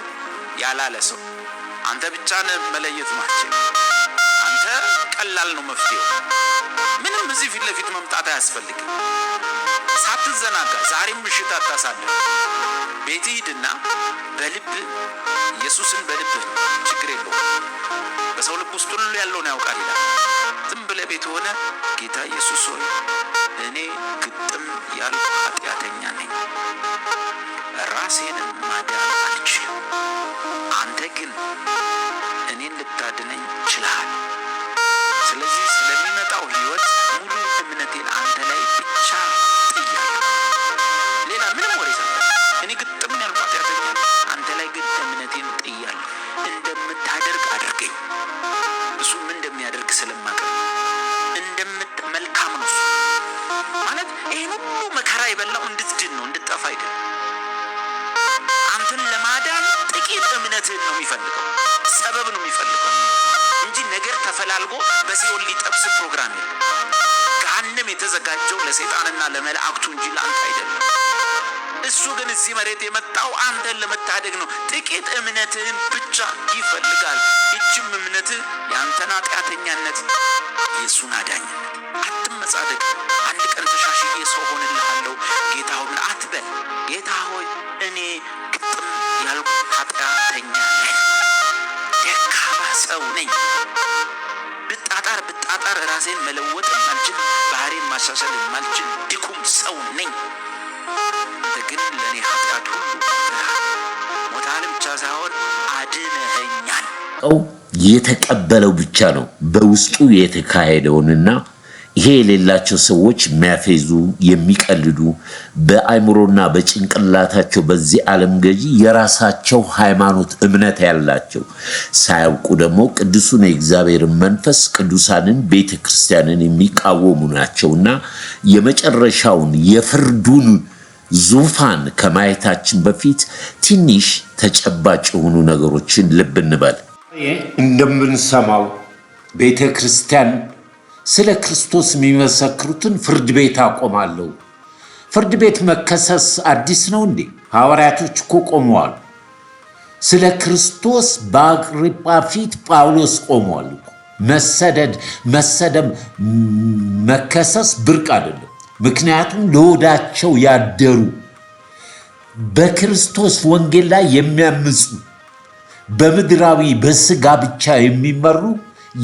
ያላለ ሰው አንተ ብቻ ነህ መለየት ማትችል አንተ ቀላል ነው መፍትሄው ምንም እዚህ ፊት ለፊት መምጣት አያስፈልግም ሳትዘናጋ ዛሬም ምሽት አታሳልፍ ቤት ሂድና በልብ ኢየሱስን በልብ ችግር የለውም በሰው ልብ ውስጥ ሁሉ ያለውን ያውቃል ይላል ዝም ብለህ ቤት ሆነ ጌታ ኢየሱስ ሆይ እኔ ግጥም ያልኩ ኃጢአተኛ ነኝ ራሴን ማዳን አልችልም አንተ ግን እኔን ልታድነኝ ችለሃል ስለዚህ ስለሚመጣው ህይወት ሙሉ እምነቴን አንተ ላይ ብቻ ጥያለሁ ሌላ ምንም ወሬ ሳይሆን እኔ ግጥም ያልኩ ኃጢአተኛ አንተ ላይ ግን እምነቴን ጥያለሁ እንደምታደርግ አድርገኝ እሱ ምን እንደሚያደርግ ስለማውቅ መልካም ነው ማለት ይሄን ሁሉ መከራ ይበላው እንድትድን ነው እንድትጠፋ አይደለም አንተን ለማዳን ጥቂት እምነትን ነው የሚፈልገው ሰበብ ነው የሚፈልገው እንጂ ነገር ተፈላልጎ በሲኦል ሊጠብስ ፕሮግራም የለም ገሃነም የተዘጋጀው ለሰይጣንና ለመላእክቱ እንጂ ለአንተ አይደለም እሱ ግን እዚህ መሬት የመጣው አንተን ለመታደግ ነው ጥቂት እምነትን ብቻ ይፈልጋል እቺም እምነት ያንተን ኃጢአተኛነት ኢየሱስን አዳኝነት አትመጻደቅ አንድ ቀን ተሻሽዬ ሰው ሆንልሃለሁ ጌታ ሆይ አትበል ጌታ ሆይ እኔ ግጥም ያልኩ ኃጢአተኛ ነኝ ደካማ ሰው ነኝ ብጣጣር ራሴን መለወጥ የማልችል ባህሬን ማሻሻል የማልችል ድኩም ሰው ነኝ ግን ለኔ ኃጢአት ሁሉ ሞታል ብቻ ሳይሆን አድነኸኛል የተቀበለው ብቻ ነው በውስጡ የተካሄደውንና ይሄ የሌላቸው ሰዎች የሚያፈዙ የሚቀልዱ በአይምሮና በጭንቅላታቸው በዚህ ዓለም ገዢ የራሳቸው ሃይማኖት እምነት ያላቸው ሳያውቁ ደግሞ ቅዱሱን የእግዚአብሔር መንፈስ ቅዱሳንን ቤተክርስቲያንን የሚቃወሙ ናቸውና የመጨረሻውን የፍርዱን ዙፋን ከማየታችን በፊት ትንሽ ተጨባጭ የሆኑ ነገሮችን ልብ እንበል እንደምንሰማው ቤተክርስቲያን ስለ ክርስቶስ የሚመሰክሩትን ፍርድ ቤት አቆማለሁ ፍርድ ቤት መከሰስ አዲስ ነው እንዴ ሐዋርያቶች እኮ ቆመዋል ስለ ክርስቶስ በአግሪጳ ፊት ጳውሎስ ቆሟል። መሰደብ፣ መከሰስ ብርቅ አይደለም። ምክንያቱም ለሆዳቸው ያደሩ በክርስቶስ ወንጌል ላይ የሚያምፁ በምድራዊ በስጋ ብቻ የሚመሩ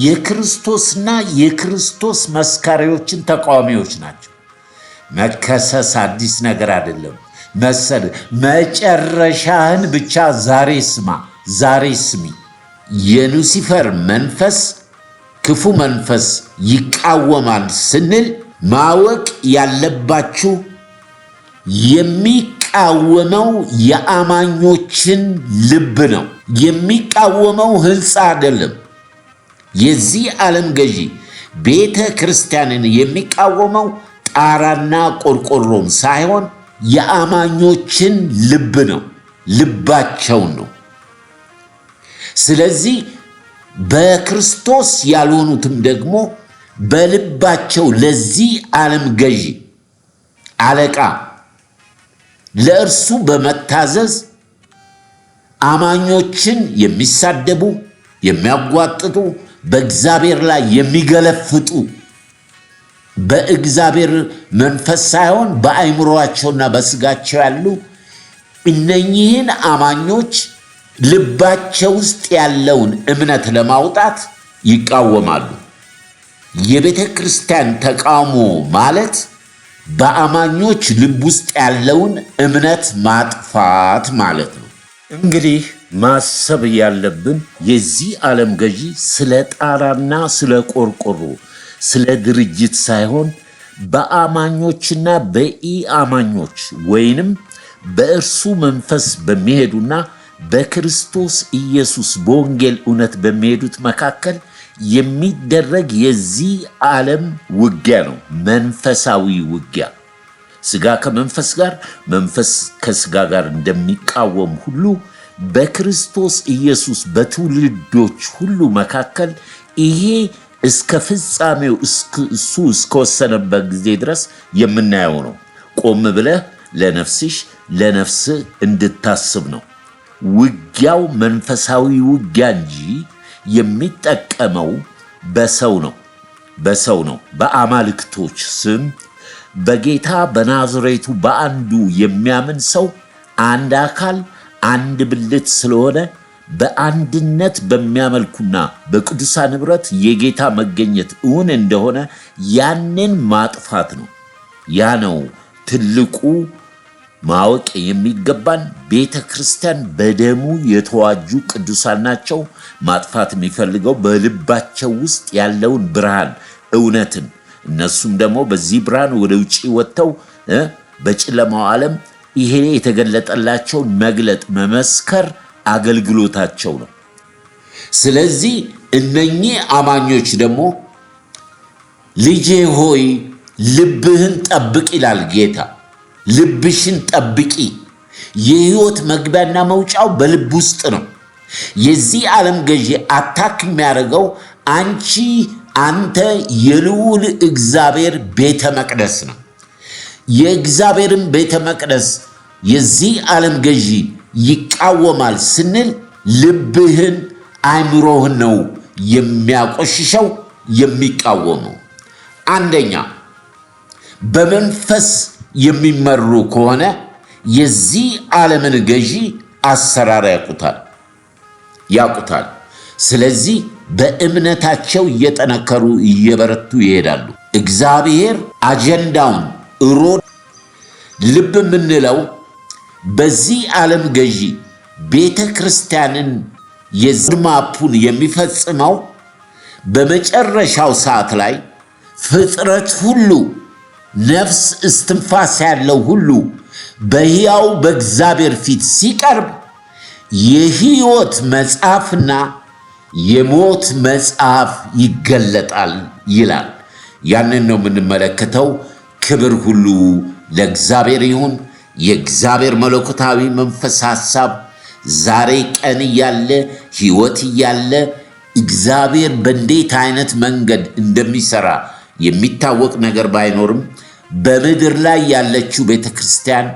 የክርስቶስና የክርስቶስ መስካሪዎችን ተቃዋሚዎች ናቸው። መከሰስ አዲስ ነገር አይደለም። መጨረሻህን ብቻ ዛሬ ስሚ። የሉሲፈር መንፈስ ክፉ መንፈስ ይቃወማል ስንል ማወቅ ያለባችሁ የሚቃወመው የአማኞችን ልብ ነው። የሚቃወመው ሕንፃ አይደለም። የዚህ ዓለም ገዢ ቤተ ክርስቲያንን የሚቃወመው ጣራና ቆርቆሮን ሳይሆን የአማኞችን ልብ ነው፣ ልባቸውን ነው። ስለዚህ በክርስቶስ ያልሆኑትም ደግሞ በልባቸው ለዚህ ዓለም ገዢ አለቃ ለእርሱ በመታዘዝ አማኞችን የሚሳደቡ፣ የሚያጓጥጡ፣ በእግዚአብሔር ላይ የሚገለፍጡ በእግዚአብሔር መንፈስ ሳይሆን በአእምሮአቸውና በስጋቸው ያሉ እነኚህን አማኞች ልባቸው ውስጥ ያለውን እምነት ለማውጣት ይቃወማሉ። የቤተ ክርስቲያን ተቃውሞ ማለት በአማኞች ልብ ውስጥ ያለውን እምነት ማጥፋት ማለት ነው። እንግዲህ ማሰብ ያለብን የዚህ ዓለም ገዢ ስለ ጣራና ስለ ቆርቆሮ ስለ ድርጅት ሳይሆን በአማኞችና በኢአማኞች ወይንም በእርሱ መንፈስ በሚሄዱና በክርስቶስ ኢየሱስ በወንጌል እውነት በሚሄዱት መካከል የሚደረግ የዚህ ዓለም ውጊያ ነው። መንፈሳዊ ውጊያ። ስጋ ከመንፈስ ጋር፣ መንፈስ ከስጋ ጋር እንደሚቃወም ሁሉ በክርስቶስ ኢየሱስ በትውልዶች ሁሉ መካከል ይሄ እስከ ፍጻሜው እሱ እስከወሰነበት ጊዜ ድረስ የምናየው ነው። ቆም ብለህ ለነፍስህ እንድታስብ ነው። ውጊያው መንፈሳዊ ውጊያ እንጂ የሚጠቀመው በሰው ነው። በአማልክቶች ስም በጌታ በናዝሬቱ በአንዱ የሚያምን ሰው አንድ አካል አንድ ብልት ስለሆነ በአንድነት በሚያመልኩና በቅዱሳን ኅብረት የጌታ መገኘት እውን እንደሆነ ያንን ማጥፋት ነው። ያ ነው ትልቁ ማወቅ የሚገባን። ቤተ ክርስቲያን በደሙ የተዋጁ ቅዱሳን ናቸው። ማጥፋት የሚፈልገው በልባቸው ውስጥ ያለውን ብርሃን እውነትን፣ እነሱም ደግሞ በዚህ ብርሃን ወደ ውጭ ወጥተው በጨለማው ዓለም ይሄ የተገለጠላቸውን መግለጥ መመስከር አገልግሎታቸው ነው። ስለዚህ እነኚህ አማኞች ደግሞ ልጄ ሆይ ልብህን ጠብቅ ይላል ጌታ። ልብሽን ጠብቂ። የህይወት መግቢያና መውጫው በልብ ውስጥ ነው። የዚህ ዓለም ገዢ አታክ የሚያደርገው አንተ የልዑል እግዚአብሔር ቤተ መቅደስ ነው። የእግዚአብሔርን ቤተ መቅደስ የዚህ ዓለም ገዢ ይቃወማል ስንል ልብህን፣ አእምሮህን ነው የሚያቆሽሸው የሚቃወመው። አንደኛ በመንፈስ የሚመሩ ከሆነ የዚህ ዓለምን ገዢ አሰራር ያውቁታል። ስለዚህ በእምነታቸው እየጠነከሩ እየበረቱ ይሄዳሉ። እግዚአብሔር አጀንዳውን ልብ የምንለው በዚህ ዓለም ገዢ ቤተ ክርስቲያንን የዝማፑን የሚፈጽመው በመጨረሻው ሰዓት ላይ ፍጥረት ሁሉ ነፍስ እስትንፋስ ያለው ሁሉ በሕያው በእግዚአብሔር ፊት ሲቀርብ የሕይወት መጽሐፍና የሞት መጽሐፍ ይገለጣል ይላል። ያንን ነው የምንመለከተው። ክብር ሁሉ ለእግዚአብሔር ይሁን። የእግዚአብሔር መለኮታዊ መንፈስ ሐሳብ ዛሬ ቀን እያለ ሕይወት እያለ እግዚአብሔር በእንዴት አይነት መንገድ እንደሚሰራ የሚታወቅ ነገር ባይኖርም በምድር ላይ ያለችው ቤተ ክርስቲያን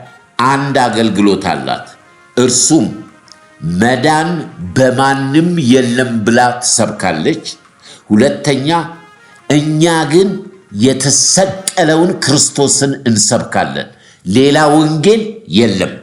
አንድ አገልግሎት አላት። እርሱም መዳን በማንም የለም ብላ ትሰብካለች። ሁለተኛ እኛ ግን የተሰቀለውን ክርስቶስን እንሰብካለን። ሌላ ወንጌል የለም።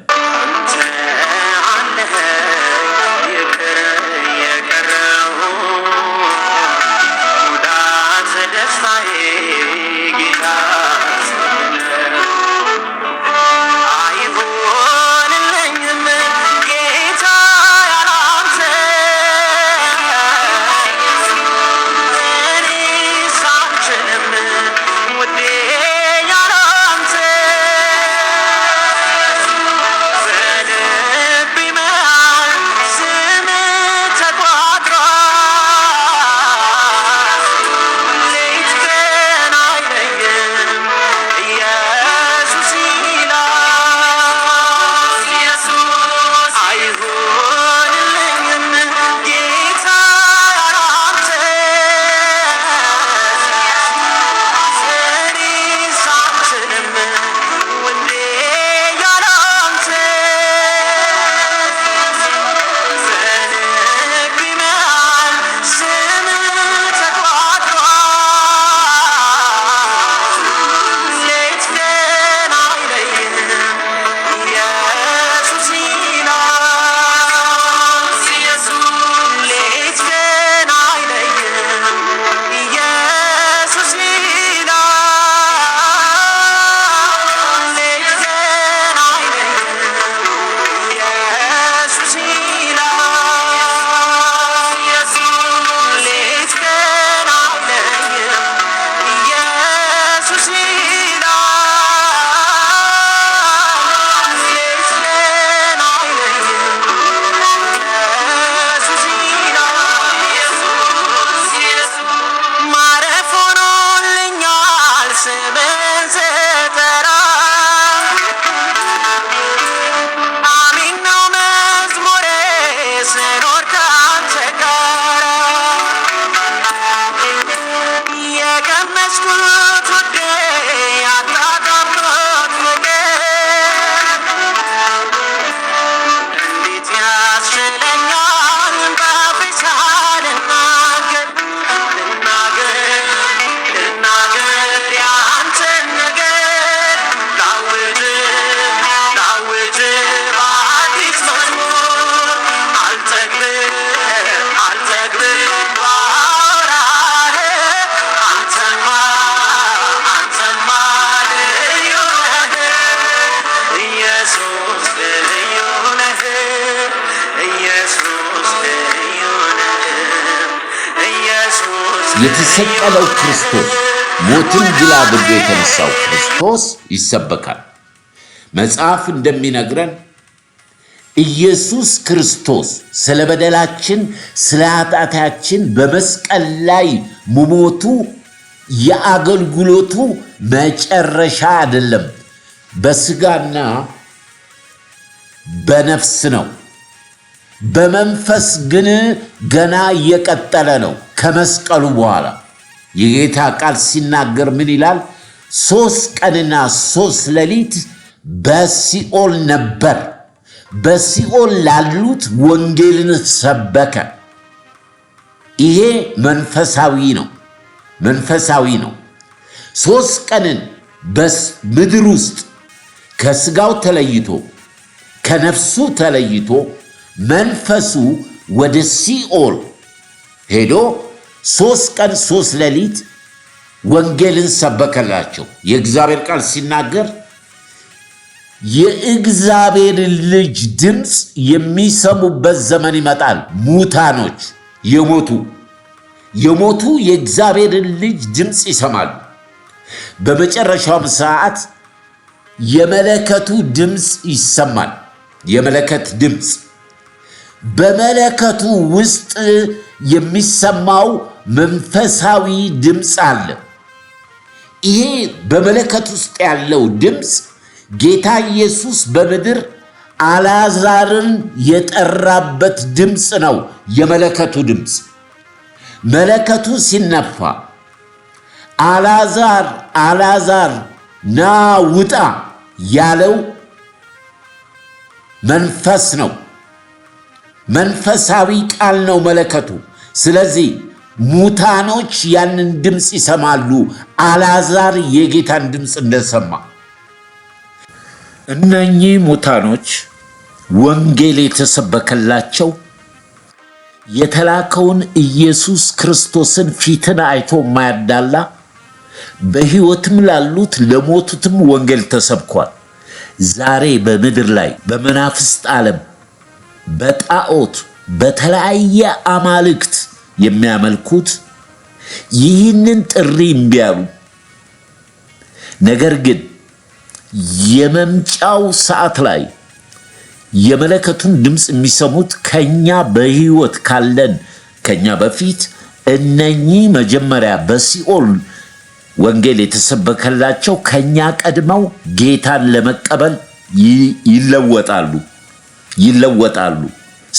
የተሰቀለው ክርስቶስ ሞትን ድል አድርጎ የተነሳው ክርስቶስ ይሰበካል። መጽሐፍ እንደሚነግረን ኢየሱስ ክርስቶስ ስለ በደላችን ስለ ኃጢአታችን በመስቀል ላይ መሞቱ የአገልግሎቱ መጨረሻ አይደለም፣ በስጋና በነፍስ ነው። በመንፈስ ግን ገና እየቀጠለ ነው። ከመስቀሉ በኋላ የጌታ ቃል ሲናገር ምን ይላል? 3 ቀንና 3 ሌሊት በሲኦል ነበር። በሲኦል ላሉት ወንጌልን ሰበከ። ይሄ መንፈሳዊ ነው። መንፈሳዊ ነው። 3 ቀንን በምድር ውስጥ ከስጋው ተለይቶ ከነፍሱ ተለይቶ መንፈሱ ወደ ሲኦል ሄዶ 3 ቀን 3 ሌሊት ወንጌልን ሰበከላቸው። የእግዚአብሔር ቃል ሲናገር የእግዚአብሔር ልጅ ድምፅ የሚሰሙበት ዘመን ይመጣል። ሙታኖች የሞቱ የእግዚአብሔር ልጅ ድምፅ ይሰማሉ። በመጨረሻውም ሰዓት የመለከቱ ድምፅ ይሰማል። የመለከት ድምፅ በመለከቱ ውስጥ የሚሰማው መንፈሳዊ ድምፅ አለ። ይሄ በመለከት ውስጥ ያለው ድምፅ ጌታ ኢየሱስ በምድር አልዓዛርን የጠራበት ድምፅ ነው። የመለከቱ ድምፅ መለከቱ ሲነፋ አልዓዛር አልዓዛር ና ውጣ ያለው መንፈስ ነው። መንፈሳዊ ቃል ነው መለከቱ። ስለዚህ ሙታኖች ያንን ድምፅ ይሰማሉ፣ አልዓዛር የጌታን ድምፅ እንደሰማ። እነኚህ ሙታኖች ወንጌል የተሰበከላቸው የተላከውን ኢየሱስ ክርስቶስን ፊትን አይቶ ማያዳላ በሕይወትም ላሉት ለሞቱትም ወንጌል ተሰብኳል። ዛሬ በምድር ላይ በመናፍስት ዓለም በጣዖት በተለያየ አማልክት የሚያመልኩት ይህንን ጥሪ እምቢ አሉ። ነገር ግን የመምጫው ሰዓት ላይ የመለከቱን ድምፅ የሚሰሙት ከኛ በሕይወት ካለን ከኛ በፊት እነኚህ መጀመሪያ በሲኦል ወንጌል የተሰበከላቸው ከኛ ቀድመው ጌታን ለመቀበል ይለወጣሉ።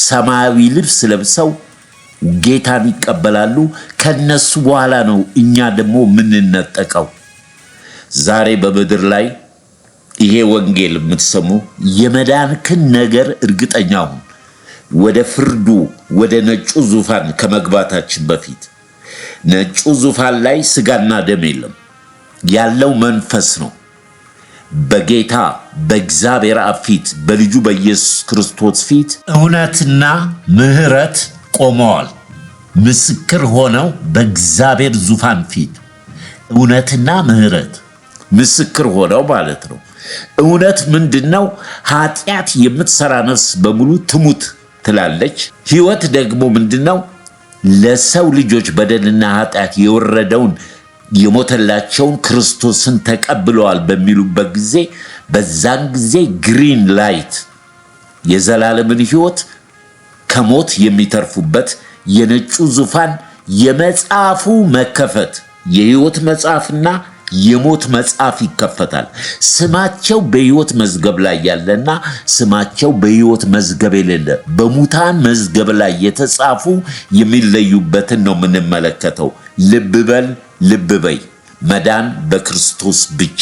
ሰማያዊ ልብስ ለብሰው ጌታን ይቀበላሉ። ከነሱ በኋላ ነው እኛ ደግሞ የምንነጠቀው። ዛሬ በምድር ላይ ይሄ ወንጌል የምትሰሙ የመዳንክን ነገር እርግጠኛ ሁን። ወደ ፍርዱ ወደ ነጩ ዙፋን ከመግባታችን በፊት ነጩ ዙፋን ላይ ስጋና ደም የለም፣ ያለው መንፈስ ነው። በጌታ በእግዚአብሔር አብ ፊት በልጁ በኢየሱስ ክርስቶስ ፊት እውነትና ምሕረት ቆመዋል። ምስክር ሆነው በእግዚአብሔር ዙፋን ፊት እውነትና ምሕረት ምስክር ሆነው ማለት ነው። እውነት ምንድነው? ኃጢአት የምትሰራ ነፍስ በሙሉ ትሙት ትላለች። ሕይወት ደግሞ ምንድነው? ለሰው ልጆች በደልና ኃጢአት የወረደውን የሞተላቸውን ክርስቶስን ተቀብለዋል በሚሉበት ጊዜ በዛን ጊዜ ግሪን ላይት የዘላለምን ሕይወት ከሞት የሚተርፉበት የነጩ ዙፋን የመጽሐፉ መከፈት የሕይወት መጽሐፍና የሞት መጽሐፍ ይከፈታል። ስማቸው በሕይወት መዝገብ ላይ ያለና ስማቸው በሕይወት መዝገብ የሌለ በሙታን መዝገብ ላይ የተጻፉ የሚለዩበትን ነው የምንመለከተው። ልብ በል ልብ በይ፣ መዳን በክርስቶስ ብቻ።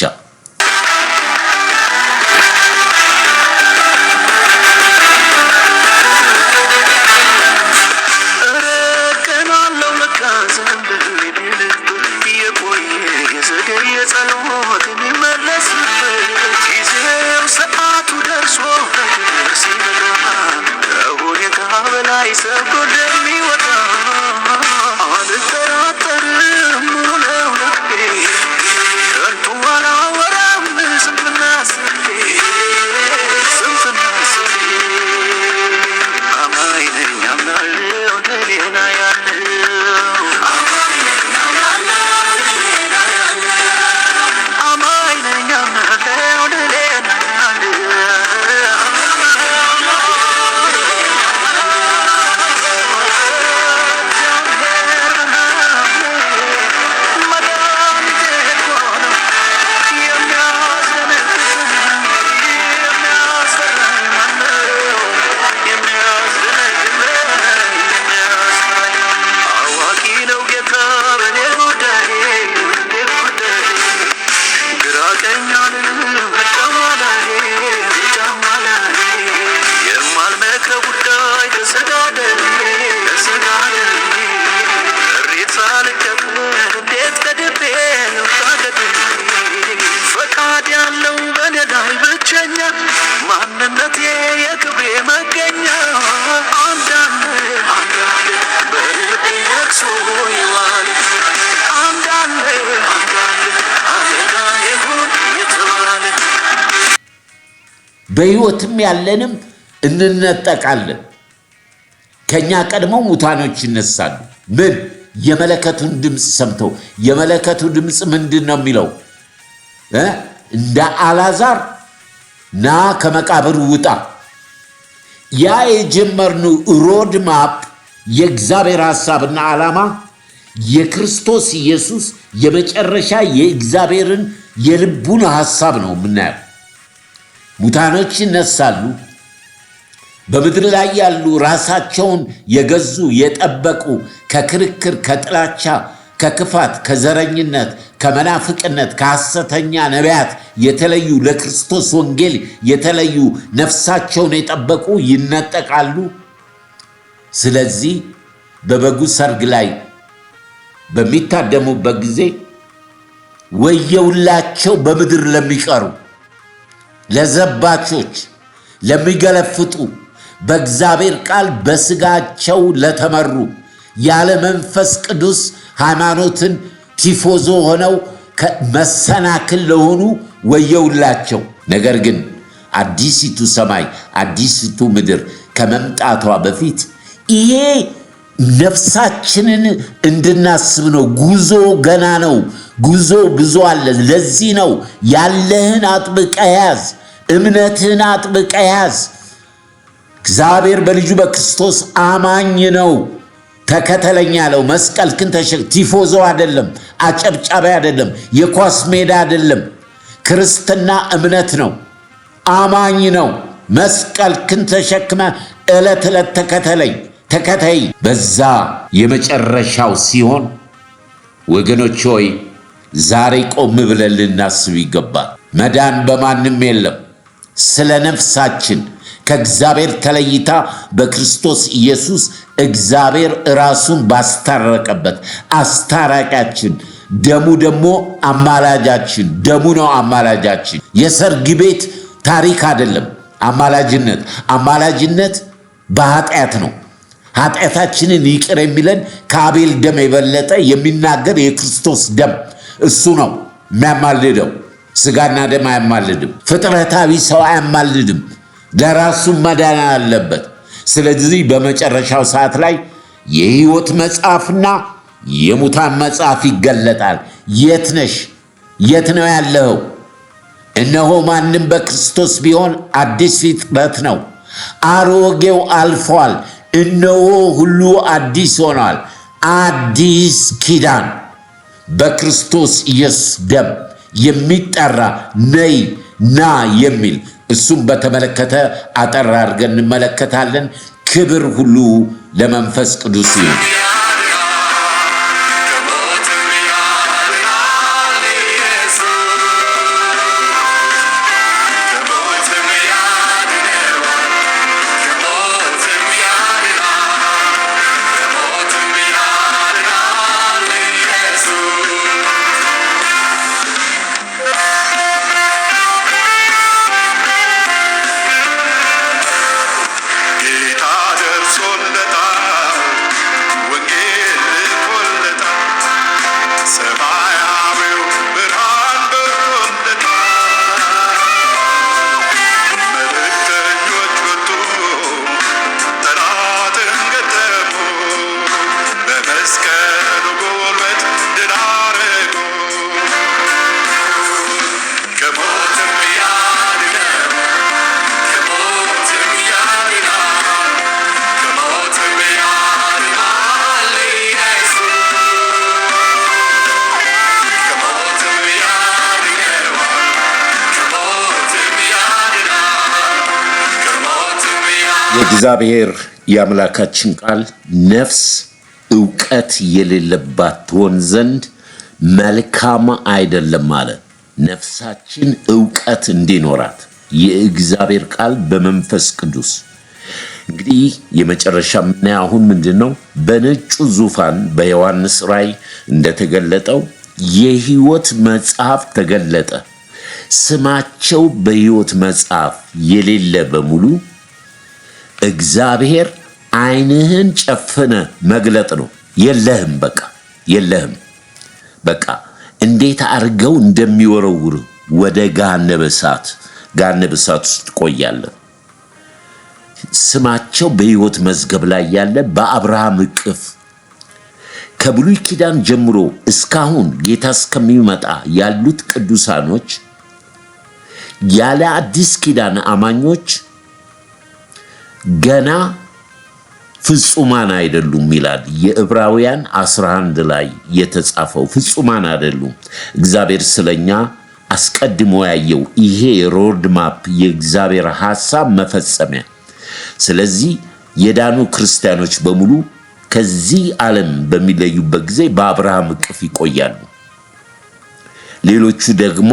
በሕይወትም ያለንም እንነጠቃለን። ከኛ ቀድመው ሙታኖች ይነሳሉ። ምን? የመለከቱን ድምፅ ሰምተው። የመለከቱ ድምፅ ምንድን ነው የሚለው? እንደ አልዓዛር ና ከመቃብር ውጣ። ያ የጀመርነው ሮድ ማፕ የእግዚአብሔር ሐሳብና ዓላማ የክርስቶስ ኢየሱስ የመጨረሻ የእግዚአብሔርን የልቡን ሐሳብ ነው የምናየው። ሙታኖች ይነሳሉ። በምድር ላይ ያሉ ራሳቸውን የገዙ የጠበቁ ከክርክር፣ ከጥላቻ፣ ከክፋት፣ ከዘረኝነት፣ ከመናፍቅነት፣ ከሐሰተኛ ነቢያት የተለዩ ለክርስቶስ ወንጌል የተለዩ ነፍሳቸውን የጠበቁ ይነጠቃሉ። ስለዚህ በበጉ ሰርግ ላይ በሚታደሙበት ጊዜ ወየውላቸው በምድር ለሚቀሩ፣ ለዘባቾች፣ ለሚገለፍጡ፣ በእግዚአብሔር ቃል በስጋቸው ለተመሩ፣ ያለ መንፈስ ቅዱስ ሃይማኖትን ቲፎዞ ሆነው መሰናክል ለሆኑ ወየውላቸው። ነገር ግን አዲሲቱ ሰማይ አዲሲቱ ምድር ከመምጣቷ በፊት ይሄ ነፍሳችንን እንድናስብ ነው። ጉዞ ገና ነው። ጉዞ ብዙ አለ። ለዚህ ነው ያለህን አጥብቀ ያዝ፣ እምነትህን አጥብቀ ያዝ። እግዚአብሔር በልጁ በክርስቶስ አማኝ ነው። ተከተለኝ ያለው መስቀልክን ቲፎዞ አይደለም፣ አጨብጫቢ አይደለም፣ የኳስ ሜዳ አይደለም። ክርስትና እምነት ነው። አማኝ ነው። መስቀልክን ተሸክመ ዕለት ዕለት ተከተይ። በዛ የመጨረሻው ሲሆን ወገኖች ሆይ ዛሬ ቆም ብለን ልናስብ ይገባል። መዳን በማንም የለም። ስለ ነፍሳችን ከእግዚአብሔር ተለይታ በክርስቶስ ኢየሱስ እግዚአብሔር ራሱን ባስታረቀበት አስታራቂያችን፣ ደሙ ደግሞ አማላጃችን፣ ደሙ ነው አማላጃችን። የሰርግ ቤት ታሪክ አይደለም። አማላጅነት በኃጢአት ነው። ኃጢአታችንን ይቅር የሚለን ከአቤል ደም የበለጠ የሚናገር የክርስቶስ ደም እሱ ነው የሚያማልደው። ስጋና ደም አያማልድም። ፍጥረታዊ ሰው አያማልድም። ለራሱ መዳን አለበት። ስለዚህ በመጨረሻው ሰዓት ላይ የሕይወት መጽሐፍና የሙታን መጽሐፍ ይገለጣል። የት ነሽ? የት ነው ያለኸው? እነሆ ማንም በክርስቶስ ቢሆን አዲስ ፍጥረት ነው፣ አሮጌው አልፏል፣ እነሆ ሁሉ አዲስ ሆኗል። አዲስ ኪዳን በክርስቶስ ኢየሱስ ደም የሚጠራ ነይ ና የሚል እሱም በተመለከተ አጠር አድርገን እንመለከታለን። ክብር ሁሉ ለመንፈስ ቅዱስ ይሁን። የእግዚአብሔር የአምላካችን ቃል ነፍስ ዕውቀት የሌለባት ትሆን ዘንድ መልካም አይደለም አለ። ነፍሳችን ዕውቀት እንዲኖራት የእግዚአብሔር ቃል በመንፈስ ቅዱስ እንግዲህ የመጨረሻ ምናየው አሁን ምንድነው? በነጩ ዙፋን በዮሐንስ ራእይ እንደተገለጠው የሕይወት መጽሐፍ ተገለጠ። ስማቸው በሕይወት መጽሐፍ የሌለ በሙሉ እግዚአብሔር ዓይንህን ጨፍነ መግለጥ ነው። የለህም፣ በቃ የለህም። በቃ እንዴት አድርገው እንደሚወረውር ወደ ገሃነመ እሳት ውስጥ ትቆያለህ። ስማቸው በሕይወት መዝገብ ላይ ያለ በአብርሃም እቅፍ ከብሉይ ኪዳን ጀምሮ እስካሁን ጌታ እስከሚመጣ ያሉት ቅዱሳኖች ያለ አዲስ ኪዳን አማኞች ገና ፍጹማን አይደሉም ይላል። የዕብራውያን 11 ላይ የተጻፈው ፍጹማን አይደሉም። እግዚአብሔር ስለኛ አስቀድሞ ያየው ይሄ ሮድ ማፕ የእግዚአብሔር ሐሳብ መፈጸሚያ። ስለዚህ የዳኑ ክርስቲያኖች በሙሉ ከዚህ ዓለም በሚለዩበት ጊዜ በአብርሃም እቅፍ ይቆያሉ። ሌሎቹ ደግሞ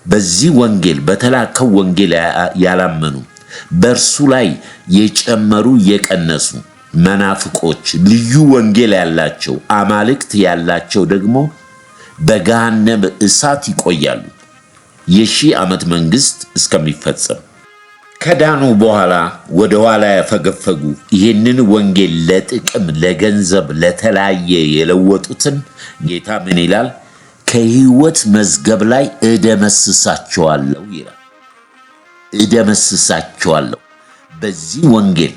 በዚህ ወንጌል በተላከው ወንጌል ያላመኑ በእርሱ ላይ የጨመሩ የቀነሱ መናፍቆች ልዩ ወንጌል ያላቸው አማልክት ያላቸው ደግሞ በገሃነም እሳት ይቆያሉ የሺህ ዓመት መንግስት እስከሚፈጸም። ከዳኑ በኋላ ወደ ኋላ ያፈገፈጉ ይህንን ወንጌል ለጥቅም ለገንዘብ ለተለያየ የለወጡትን ጌታ ምን ይላል? ከሕይወት መዝገብ ላይ እደመስሳቸዋለሁ ይላል። እደመስሳቸዋለሁ። በዚህ ወንጌል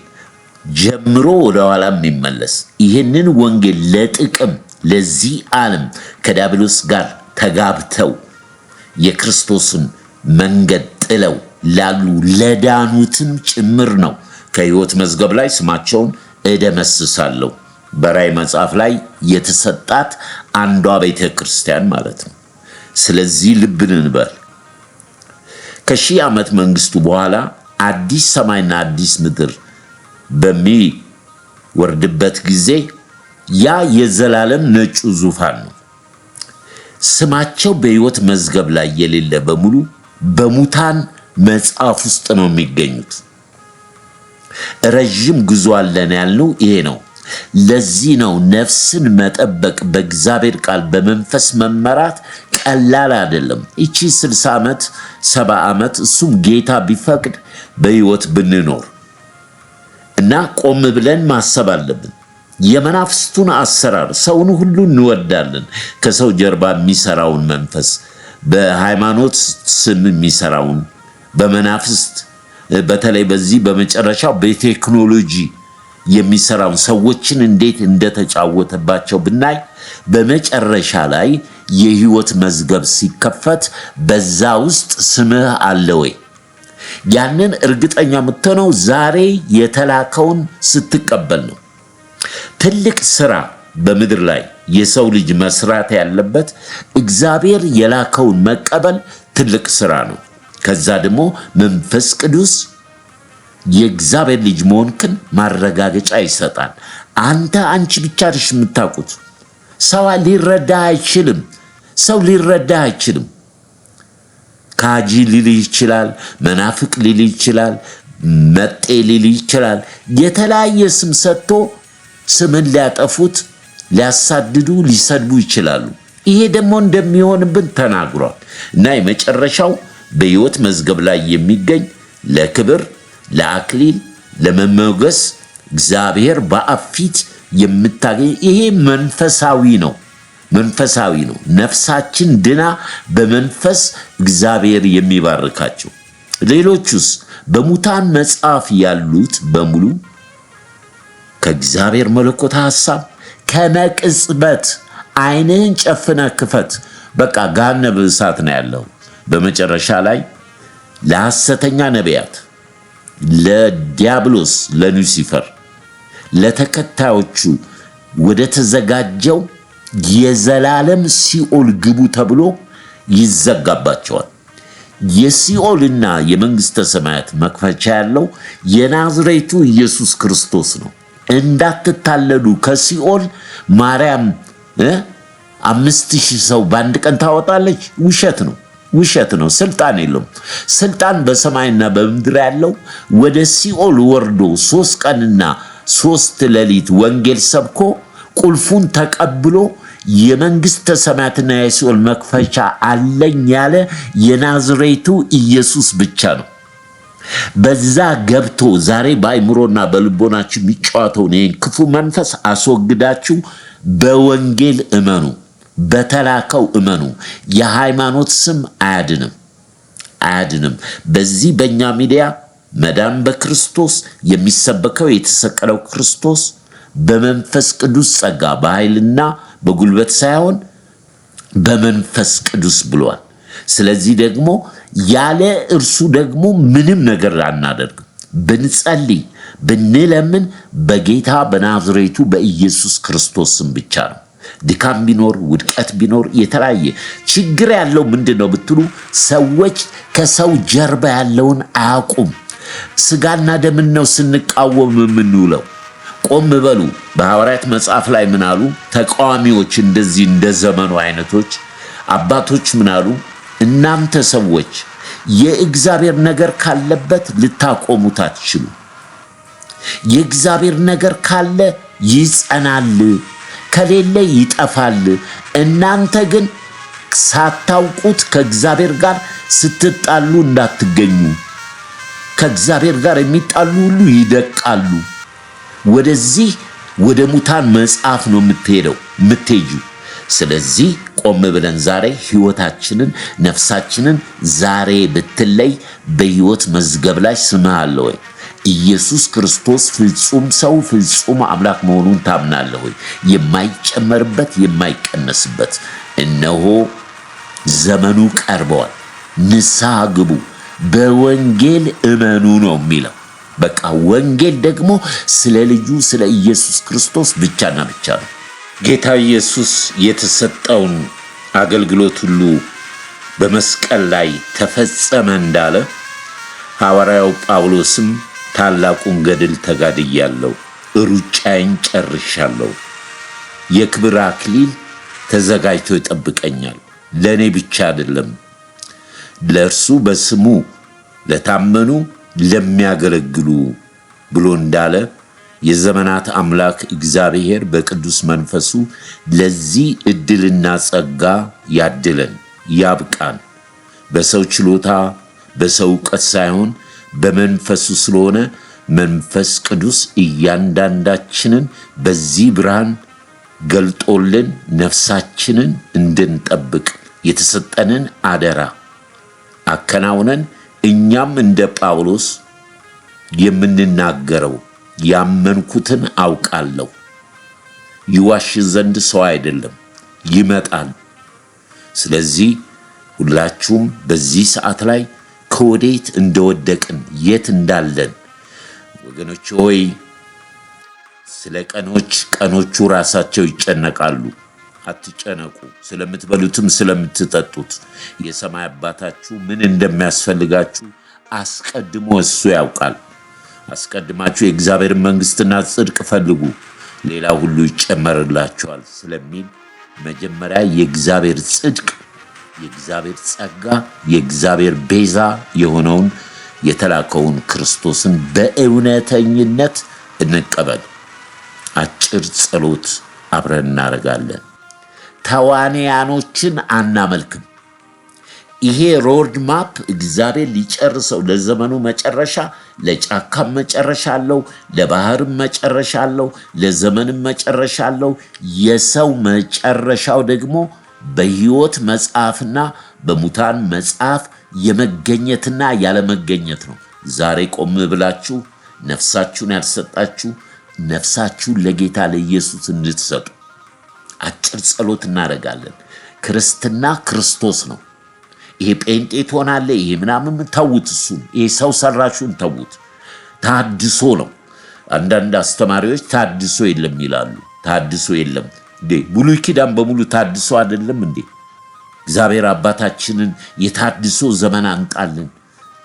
ጀምሮ ወደ ኋላ የሚመለስ ይህንን ወንጌል ለጥቅም ለዚህ ዓለም ከዲያብሎስ ጋር ተጋብተው የክርስቶስን መንገድ ጥለው ላሉ ለዳኑትም ጭምር ነው ከሕይወት መዝገብ ላይ ስማቸውን እደመስሳለሁ። በራእይ መጽሐፍ ላይ የተሰጣት አንዷ ቤተ ክርስቲያን ማለት ነው። ስለዚህ ልብ እንበል። ከሺህ ዓመት መንግስቱ በኋላ አዲስ ሰማይና አዲስ ምድር በሚወርድበት ጊዜ ያ የዘላለም ነጩ ዙፋን ነው። ስማቸው በሕይወት መዝገብ ላይ የሌለ በሙሉ በሙታን መጽሐፍ ውስጥ ነው የሚገኙት። ረጅም ጉዞ አለን ያልነው ይሄ ነው። ለዚህ ነው ነፍስን መጠበቅ በእግዚአብሔር ቃል በመንፈስ መመራት ቀላል አይደለም። እቺ 60 ዓመት 70 ዓመት እሱም ጌታ ቢፈቅድ በሕይወት ብንኖር እና ቆም ብለን ማሰብ አለብን። የመናፍስቱን አሰራር ሰውን ሁሉ እንወዳለን። ከሰው ጀርባ የሚሰራውን መንፈስ በሃይማኖት ስም የሚሰራውን በመናፍስት በተለይ በዚህ በመጨረሻው በቴክኖሎጂ የሚሰራውን ሰዎችን እንዴት እንደተጫወተባቸው ብናይ በመጨረሻ ላይ የሕይወት መዝገብ ሲከፈት በዛ ውስጥ ስምህ አለ ወይ? ያንን እርግጠኛ የምትሆነው ዛሬ የተላከውን ስትቀበል ነው። ትልቅ ስራ በምድር ላይ የሰው ልጅ መስራት ያለበት እግዚአብሔር የላከውን መቀበል ትልቅ ስራ ነው። ከዛ ደግሞ መንፈስ ቅዱስ የእግዚአብሔር ልጅ መሆንክን ማረጋገጫ ይሰጣል። አንቺ ብቻ ነሽ የምታውቁት። ሰው ሊረዳ አይችልም። ሰው ሊረዳ አይችልም። ካጂ ሊል ይችላል፣ መናፍቅ ሊል ይችላል፣ መጤ ሊል ይችላል። የተለያየ ስም ሰጥቶ ስምን ሊያጠፉት፣ ሊያሳድዱ፣ ሊሰድቡ ይችላሉ። ይሄ ደግሞ እንደሚሆንብን ተናግሯል እና የመጨረሻው በሕይወት መዝገብ ላይ የሚገኝ ለክብር ለአክሊል ለመሞገስ እግዚአብሔር በአብ ፊት የምታገኝ ይሄ መንፈሳዊ ነው። መንፈሳዊ ነው። ነፍሳችን ድና በመንፈስ እግዚአብሔር የሚባርካቸው። ሌሎቹስ በሙታን መጽሐፍ ያሉት በሙሉ ከእግዚአብሔር መለኮት ሐሳብ ከመቅጽበት ዓይንህን ጨፍነ ክፈት። በቃ ገሃነመ እሳት ነው ያለው። በመጨረሻ ላይ ለሐሰተኛ ነቢያት ለዲያብሎስ ለሉሲፈር ለተከታዮቹ ወደ ተዘጋጀው የዘላለም ሲኦል ግቡ ተብሎ ይዘጋባቸዋል። የሲኦልና የመንግስተ ሰማያት መክፈቻ ያለው የናዝሬቱ ኢየሱስ ክርስቶስ ነው። እንዳትታለሉ። ከሲኦል ማርያም 5000 ሰው በአንድ ቀን ታወጣለች። ውሸት ነው። ስልጣን የለውም። ስልጣን በሰማይና በምድር ያለው ወደ ሲኦል ወርዶ 3 ቀንና 3 ሌሊት ወንጌል ሰብኮ ቁልፉን ተቀብሎ የመንግስተ ሰማያትና የሲኦል መክፈቻ አለኝ ያለ የናዝሬቱ ኢየሱስ ብቻ ነው። በዛ ገብቶ ዛሬ በአይምሮና በልቦናችሁ የሚጫወተውን ይህን ክፉ መንፈስ አስወግዳችሁ በወንጌል እመኑ፣ በተላከው እመኑ። የሃይማኖት ስም አያድንም። በዚህ በእኛ ሚዲያ መዳን በክርስቶስ የሚሰበከው የተሰቀለው ክርስቶስ በመንፈስ ቅዱስ ጸጋ በኃይልና በጉልበት ሳይሆን በመንፈስ ቅዱስ ብሏል። ስለዚህ ደግሞ ያለ እርሱ ደግሞ ምንም ነገር አናደርግም። ብንጸልይ ብንለምን በጌታ በናዝሬቱ በኢየሱስ ክርስቶስ ስም ብቻ ነው። ድካም ቢኖር ውድቀት ቢኖር የተለያየ ችግር ያለው ምንድነው ብትሉ ሰዎች ከሰው ጀርባ ያለውን አያውቁም። ስጋና ደምን ነው ስንቃወም የምንውለው። ቆም በሉ። በሐዋርያት መጽሐፍ ላይ ምን አሉ? ተቃዋሚዎች እንደዚህ እንደ ዘመኑ አይነቶች አባቶች ምን አሉ? እናንተ ሰዎች የእግዚአብሔር ነገር ካለበት ልታቆሙት አትችሉ። የእግዚአብሔር ነገር ካለ ይጸናል፣ ከሌለ ይጠፋል። እናንተ ግን ሳታውቁት ከእግዚአብሔር ጋር ስትጣሉ እንዳትገኙ። ከእግዚአብሔር ጋር የሚጣሉ ሁሉ ይደቃሉ። ወደዚህ ወደ ሙታን መጽሐፍ ነው የምትሄጁ። ስለዚህ ቆም ብለን ዛሬ ሕይወታችንን ነፍሳችንን ዛሬ ብትለይ በሕይወት መዝገብ ላይ ስምህ አለ ወይ? ኢየሱስ ክርስቶስ ፍጹም ሰው ፍጹም አምላክ መሆኑን ታምናለህ ወይ? የማይጨመርበት የማይቀነስበት። እነሆ ዘመኑ ቀርበዋል፣ ንስሐ ግቡ፣ በወንጌል እመኑ ነው የሚለው። በቃ ወንጌል ደግሞ ስለ ልጁ ስለ ኢየሱስ ክርስቶስ ብቻና ብቻ ነው። ጌታ ኢየሱስ የተሰጠውን አገልግሎት ሁሉ በመስቀል ላይ ተፈጸመ እንዳለ ሐዋርያው ጳውሎስም ታላቁን ገድል ተጋድያለሁ፣ ሩጫዬን ጨርሻለሁ፣ የክብር አክሊል ተዘጋጅቶ ይጠብቀኛል፣ ለእኔ ብቻ አይደለም፣ ለእርሱ በስሙ ለታመኑ ለሚያገለግሉ ብሎ እንዳለ የዘመናት አምላክ እግዚአብሔር በቅዱስ መንፈሱ ለዚህ ዕድልና ጸጋ ያድለን፣ ያብቃን። በሰው ችሎታ በሰው ዕውቀት ሳይሆን በመንፈሱ ስለሆነ መንፈስ ቅዱስ እያንዳንዳችንን በዚህ ብርሃን ገልጦልን ነፍሳችንን እንድንጠብቅ የተሰጠንን አደራ አከናውነን እኛም እንደ ጳውሎስ የምንናገረው ያመንኩትን አውቃለሁ፣ ይዋሽ ዘንድ ሰው አይደለም፣ ይመጣል። ስለዚህ ሁላችሁም በዚህ ሰዓት ላይ ከወዴት እንደወደቅን የት እንዳለን ወገኖች ሆይ ስለ ቀኖቹ ራሳቸው ይጨነቃሉ። አትጨነቁ፣ ስለምትበሉትም ስለምትጠጡት የሰማይ አባታችሁ ምን እንደሚያስፈልጋችሁ አስቀድሞ እሱ ያውቃል። አስቀድማችሁ የእግዚአብሔር መንግሥትና ጽድቅ ፈልጉ፣ ሌላ ሁሉ ይጨመርላችኋል ስለሚል መጀመሪያ የእግዚአብሔር ጽድቅ፣ የእግዚአብሔር ጸጋ፣ የእግዚአብሔር ቤዛ የሆነውን የተላከውን ክርስቶስን በእውነተኝነት እንቀበል። አጭር ጸሎት አብረን እናደርጋለን። ተዋንያኖችን አናመልክም። ይሄ ሮድ ማፕ እግዚአብሔር ሊጨርሰው ለዘመኑ መጨረሻ፣ ለጫካም መጨረሻ አለው፣ ለባህርም መጨረሻ አለው፣ ለዘመንም መጨረሻ አለው። የሰው መጨረሻው ደግሞ በሕይወት መጽሐፍና በሙታን መጽሐፍ የመገኘትና ያለመገኘት ነው። ዛሬ ቆም ብላችሁ ነፍሳችሁን ያልሰጣችሁ ነፍሳችሁን ለጌታ ለኢየሱስ እንድትሰጡ አጭር ጸሎት እናደርጋለን። ክርስትና ክርስቶስ ነው። ይሄ ጴንጤ ትሆናለህ፣ ይሄ ምናምን ተዉት። እሱን ይሄ ሰው ሰራሹን ተዉት። ታድሶ ነው። አንዳንድ አስተማሪዎች ታድሶ የለም ይላሉ። ታድሶ የለም እንዴ? ብሉይ ኪዳን በሙሉ ታድሶ አይደለም እንዴ? እግዚአብሔር አባታችንን የታድሶ ዘመን አንጣልን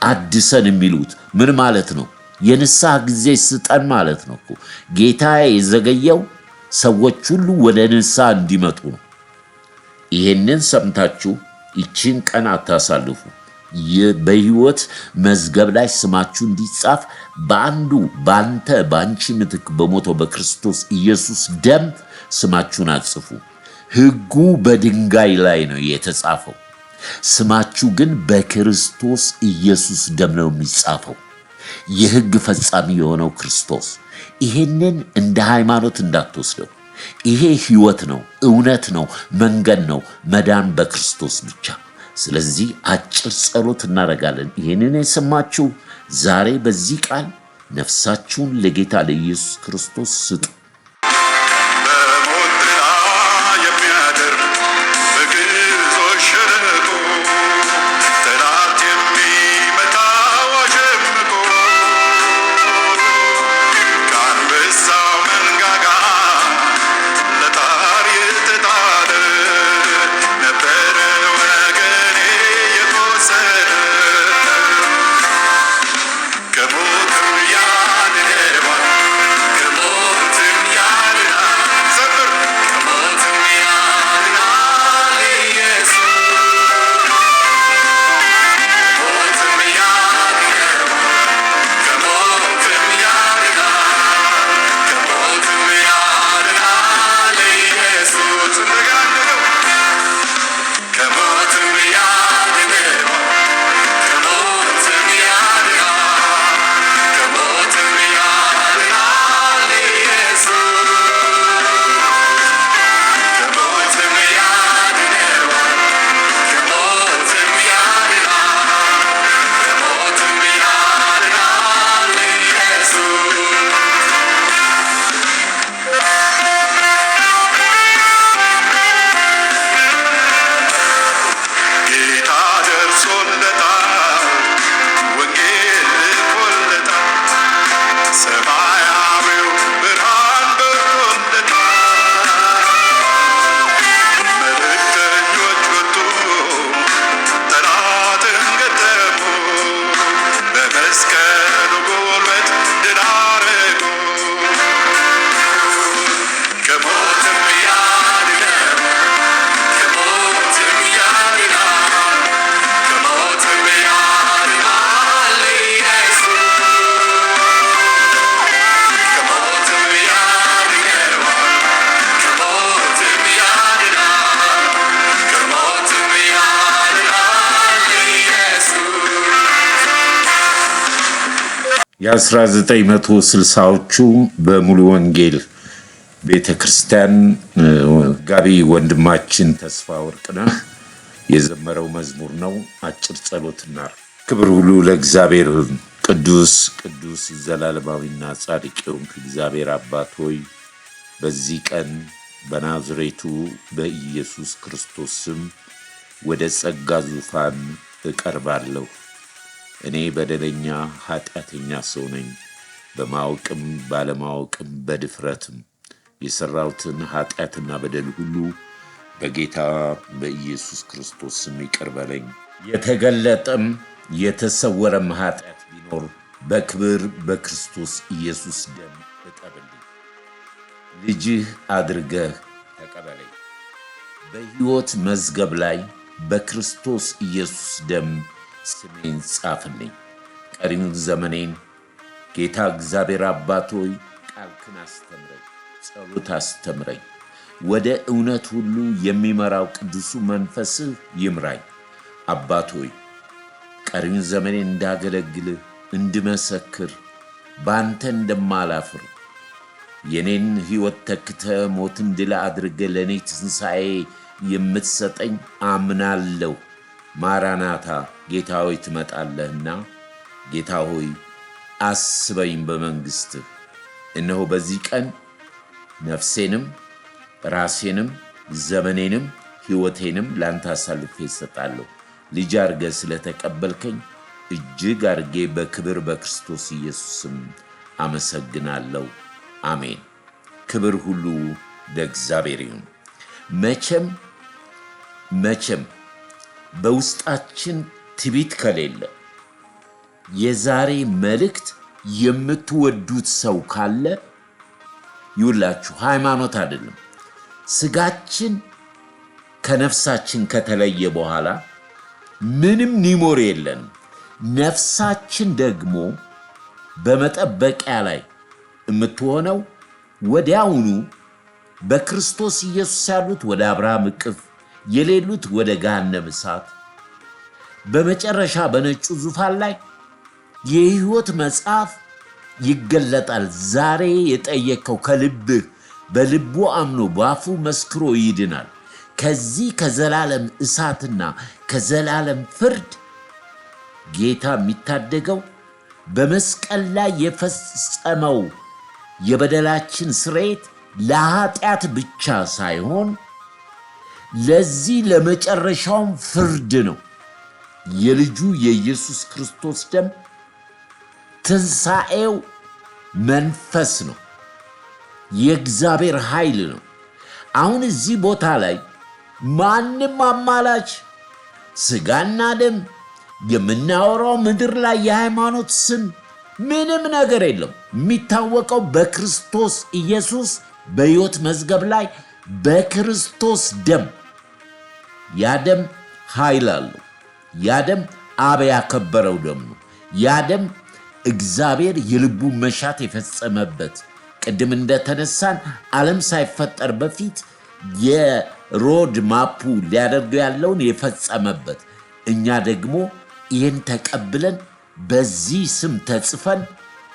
አድሰን የሚሉት ምን ማለት ነው? የንስሐ ጊዜ ስጠን ማለት ነው እኮ። ጌታ የዘገየው ሰዎች ሁሉ ወደ ንስሐ እንዲመጡ ነው። ይሄንን ሰምታችሁ ይችን ቀን አታሳልፉ። በሕይወት መዝገብ ላይ ስማችሁ እንዲጻፍ በአንተ በአንቺ ምትክ በሞተው በክርስቶስ ኢየሱስ ደም ስማችሁን አጽፉ። ሕጉ በድንጋይ ላይ ነው የተጻፈው፣ ስማችሁ ግን በክርስቶስ ኢየሱስ ደም ነው የሚጻፈው። የሕግ ፈጻሚ የሆነው ክርስቶስ። ይሄንን እንደ ሃይማኖት እንዳትወስደው። ይሄ ሕይወት ነው፣ እውነት ነው፣ መንገድ ነው፣ መዳን በክርስቶስ ብቻ። ስለዚህ አጭር ጸሎት እናደርጋለን። ይህንን የሰማችሁ ዛሬ በዚህ ቃል ነፍሳችሁን ለጌታ ለኢየሱስ ክርስቶስ ስጡ። በሞት ጥላ የሚያድር በግዞሽ ሸለቆ ጠላት የሚመታው አሸምቆ ከአንበሳው መንጋጋ ለጣር የተጣለ ነበረ ወገኔ የቆሰለ ከሞትም ያድነዋል ከሞትም የ1960ዎቹ በሙሉ ወንጌል ቤተክርስቲያን ጋቢ ወንድማችን ተስፋ ወርቅነህ የዘመረው መዝሙር ነው። አጭር ጸሎትና ክብር ሁሉ ለእግዚአብሔር ቅዱስ ቅዱስ ዘላለማዊና ጻድቅ የሆንክ እግዚአብሔር አባት ሆይ በዚህ ቀን በናዝሬቱ በኢየሱስ ክርስቶስ ስም ወደ ጸጋ ዙፋን እቀርባለሁ። እኔ በደለኛ ኃጢአተኛ ሰው ነኝ። በማወቅም ባለማወቅም በድፍረትም የሰራሁትን ኃጢአትና በደል ሁሉ በጌታ በኢየሱስ ክርስቶስ ስም ይቅር በለኝ። የተገለጠም የተሰወረም ኃጢአት ቢኖር በክብር በክርስቶስ ኢየሱስ ደም እጠብልኝ። ልጅህ አድርገህ ተቀበለኝ። በሕይወት መዝገብ ላይ በክርስቶስ ኢየሱስ ደም ስሜን ጻፍልኝ። ቀሪውን ዘመኔን ጌታ እግዚአብሔር አባት ሆይ ቃልክን አስተምረኝ፣ ጸሎት አስተምረኝ። ወደ እውነት ሁሉ የሚመራው ቅዱሱ መንፈስህ ይምራኝ። አባት ሆይ ቀሪውን ዘመኔን እንዳገለግልህ እንድመሰክር በአንተ እንደማላፍር የኔን ሕይወት ተክተ ሞትን ድል አድርገ ለእኔ ትንሣኤ የምትሰጠኝ አምናለሁ። ማራናታ ጌታ ሆይ ትመጣለህና ጌታ ሆይ አስበኝ በመንግሥትህ። እነሆ በዚህ ቀን ነፍሴንም ራሴንም ዘመኔንም ሕይወቴንም ላንተ አሳልፌ እሰጣለሁ። ልጅ አድርገህ ስለተቀበልከኝ እጅግ አድርጌ በክብር በክርስቶስ ኢየሱስም አመሰግናለሁ። አሜን። ክብር ሁሉ ለእግዚአብሔር ይሁን። መቼም በውስጣችን ትዕቢት ከሌለ የዛሬ መልእክት የምትወዱት ሰው ካለ ይውላችሁ፣ ሃይማኖት አይደለም። ስጋችን ከነፍሳችን ከተለየ በኋላ ምንም ኒሞር የለንም። ነፍሳችን ደግሞ በመጠበቂያ ላይ የምትሆነው ወዲያውኑ በክርስቶስ ኢየሱስ ያሉት ወደ አብርሃም እቅፍ የሌሉት ወደ ገሃነመ እሳት፣ በመጨረሻ በነጩ ዙፋን ላይ የሕይወት መጽሐፍ ይገለጣል። ዛሬ የጠየቀው ከልብህ በልቡ አምኖ በአፉ መስክሮ ይድናል። ከዚህ ከዘላለም እሳትና ከዘላለም ፍርድ ጌታ የሚታደገው በመስቀል ላይ የፈጸመው የበደላችን ስርየት ለኃጢአት ብቻ ሳይሆን ለዚህ ለመጨረሻውም ፍርድ ነው። የልጁ የኢየሱስ ክርስቶስ ደም ትንሣኤው መንፈስ ነው፣ የእግዚአብሔር ኃይል ነው። አሁን እዚህ ቦታ ላይ ማንም አማላች ስጋና ደም የምናወራው ምድር ላይ የሃይማኖት ስም ምንም ነገር የለም። የሚታወቀው በክርስቶስ ኢየሱስ በሕይወት መዝገብ ላይ በክርስቶስ ደም። ያ ደም ኃይል አለው። ያ ደም አብ ያከበረው ደም ነው። ያ ደም እግዚአብሔር የልቡን መሻት የፈጸመበት፣ ቅድም እንደተነሳን ዓለም ሳይፈጠር በፊት የሮድ ማፑ ሊያደርገው ያለውን የፈጸመበት፣ እኛ ደግሞ ይህን ተቀብለን በዚህ ስም ተጽፈን